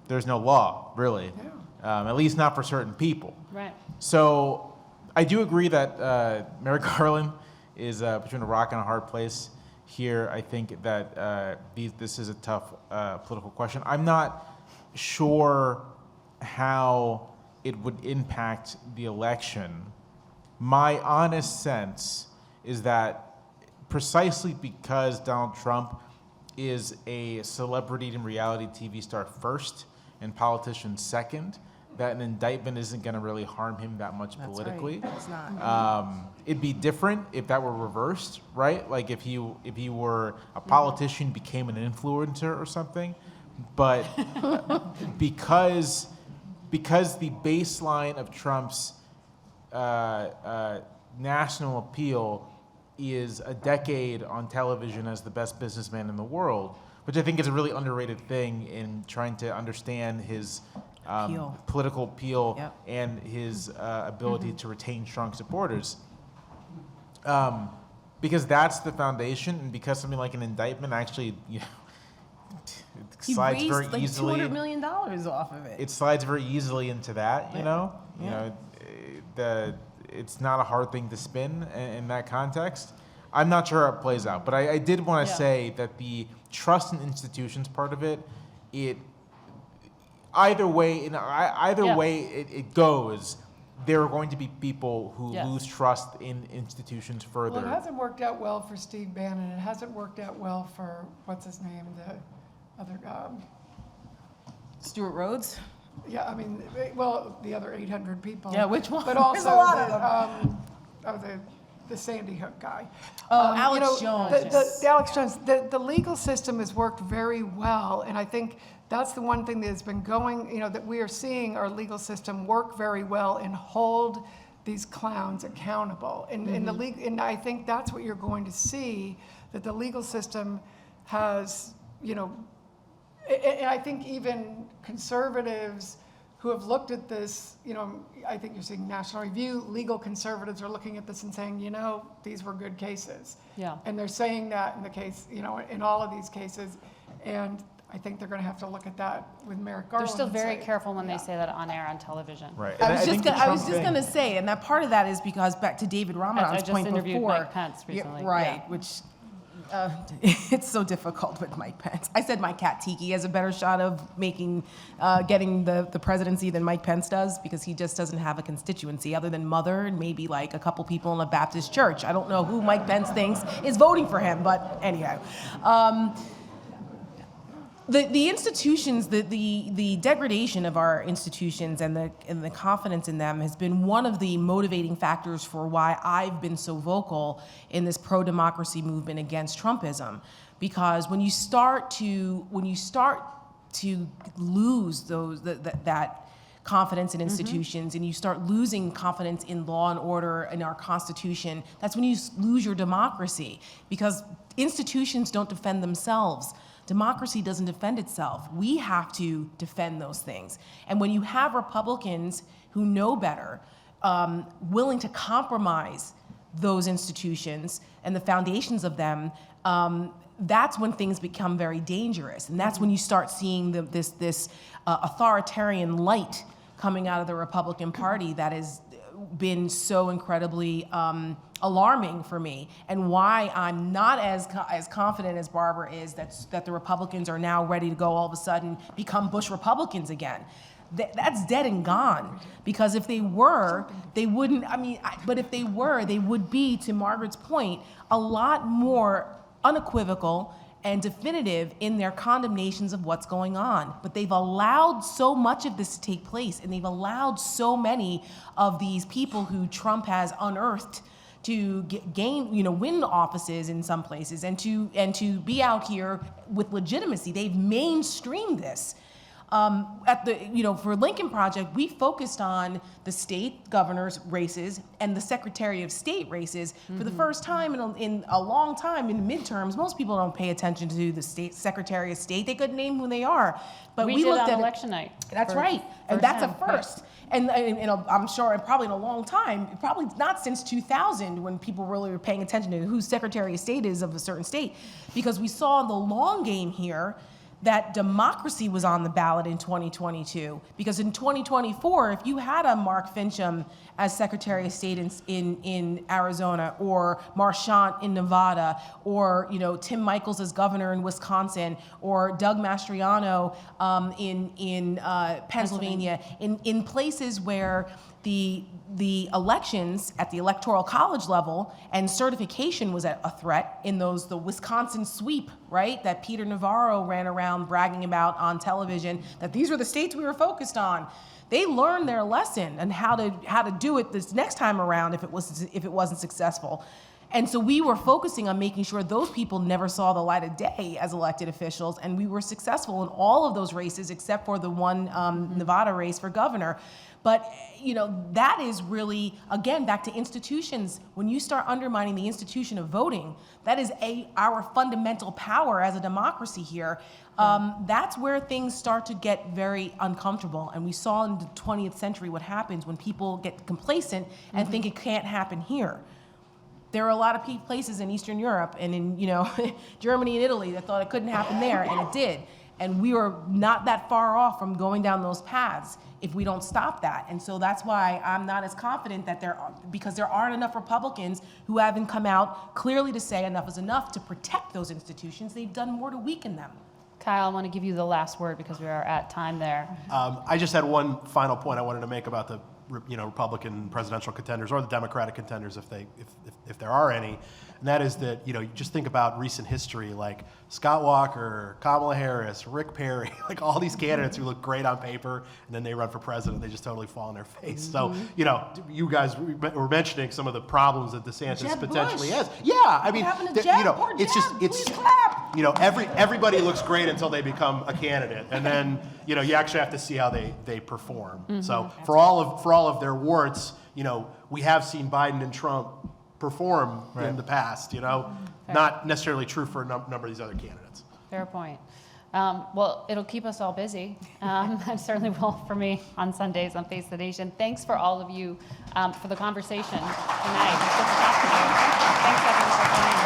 There's no law, really. at least not for certain people. Right. So I do agree that Merrick Garland is between a rock and a hard place here. I think that this is a tough political question. I'm not sure how it would impact the election. My honest sense is that precisely because Donald Trump is a celebrity and reality TV star first and politician second, that an indictment isn't going to really harm him that much politically. Right. It's not. It'd be different if that were reversed, right? Like if he were a politician, became an influencer or something. But because the baseline of Trump's national appeal is a decade on television as the best businessman in the world, which I think is a really underrated thing in trying to understand his political appeal Yep. and his ability to retain strong supporters. Because that's the foundation, and because something like an indictment actually, it He slides raised very like easily. $200 million off of it. It slides very easily into that, you know. You know, it's not a hard thing to spin in that context. I'm not sure how it plays out, but I did want to say that the trust in institutions part of it, either way it goes, there are going to be people who lose trust in institutions further. Well, it hasn't worked out well for Steve Bannon. It hasn't worked out well for, what's his name, the other, Stuart Rhodes? yeah, I mean, well, the other 800 people. Yeah, which one? But There's also a lot of the Sandy Hook guy. Alex Jones. The Alex Jones. The legal system has worked very well, and I think that's the one thing that has been going, that we are seeing our legal system work very well and hold these clowns accountable. And, and I think that's what you're going to see, that the legal system has, and I think even conservatives who have looked at this, I think you're seeing National Review, legal conservatives are looking at this and saying, these were good cases. Yeah. And they're saying that in the case, in all of these cases. And I think they're going to have to look at that with Merrick Garland. They're still and very say, careful when they say that on air on television. Right. I And was think just the Trump going to thing- say, and that part of that is because back to David I Ramanav's just point interviewed before. Mike Pence Yeah, recently. right, Yeah. which it's so difficult with Mike Pence. I said my cat Tiki has a better shot of getting the presidency than Mike Pence does because he just doesn't have a constituency other than Mother and maybe like a couple people in a Baptist church. I don't know who Mike Pence thinks is voting for him, but anyhow. The institutions, the degradation of our institutions and the confidence in them has been one of the motivating factors for why I've been so vocal in this pro-democracy movement against Trumpism. Because when you start to lose that confidence in institutions and you start losing confidence in law and order in our Constitution, that's when you lose your democracy. Because institutions don't defend themselves. Democracy doesn't defend itself. We have to defend those things. And when you have Republicans who know better, willing to compromise those institutions and the foundations of them, that's when things become very dangerous. And that's when you start seeing this authoritarian light coming out of the Republican Party that has been so incredibly alarming for me, and why I'm not as confident as Barbara is that the Republicans are now ready to go all of a sudden become Bush Republicans again. That's dead and gone, because if they were, they wouldn't, but if they were, they would be, to Margaret's point, a lot more unequivocal and definitive in their condemnations of what's going on. But they've allowed so much of this to take place, and they've allowed so many of these people who Trump has unearthed to win offices in some places and to be out here with legitimacy. They've mainstreamed this. For Lincoln Project, we focused on the state governors' races and the Secretary of State races for the first time in a long time in midterms. Most people don't pay attention to the state Secretary of State. They couldn't name who they are. But we did looked on at election night. That's for right, and that's a time. first. And I'm sure, and probably in a long time, probably not since 2000, when people really were paying attention to who Secretary of State is of a certain state, because we saw in the long game here that democracy was on the ballot in 2022. Because in 2024, if you had a Mark Fincham as Secretary of State in Arizona, or Marchant in Nevada, or Tim Michels as governor in Wisconsin, or Doug Mastriano in Pennsylvania, in places where the elections at the Electoral College level and certification was a threat in the Wisconsin sweep, right, that Peter Navarro ran around bragging about on television, that these were the states we were focused on. They learned their lesson and how to do it this next time around if it wasn't successful. And so we were focusing on making sure those people never saw the light of day as elected officials, and we were successful in all of those races except for the one Nevada race for governor. But that is really, again, back to institutions. When you start undermining the institution of voting, that is our fundamental power as a democracy here. That's where things start to get very uncomfortable. And we saw in the 20th century what happens when people get complacent and think it can't happen here. There are a lot of places in Eastern Europe and in Germany and Italy that thought it couldn't happen there, and it did. And we are not that far off from going down those paths if we don't stop that. And so that's why I'm not as confident that because there aren't enough Republicans who haven't come out clearly to say enough is enough to protect those institutions. They've done more to weaken them. Kyle, I want to give you the last word because we are at time there. I just had one final point I wanted to make about the Republican presidential contenders or the Democratic contenders, if there are any, and that is that you just think about recent history, like Scott Walker, Kamala Harris, Rick Perry, like all these candidates who look great on paper, and then they run for president, they just totally fall on their face. So you guys were mentioning some of the problems that DeSantis Jeb potentially Bush. has. Yeah, I mean, What happened to Jeb? Poor Jeb. Please clap. Everybody looks great until they become a candidate, and then you actually have to see how they perform. So for all of their warts, we have seen Biden and Trump perform in the past. Not necessarily true for a number of these other candidates. Fair point. Well, it'll keep us all busy. It certainly will for me on Sundays on Face the Nation. Thanks for all of you for the conversation tonight. It's good to talk to you. Thanks, everyone, for coming.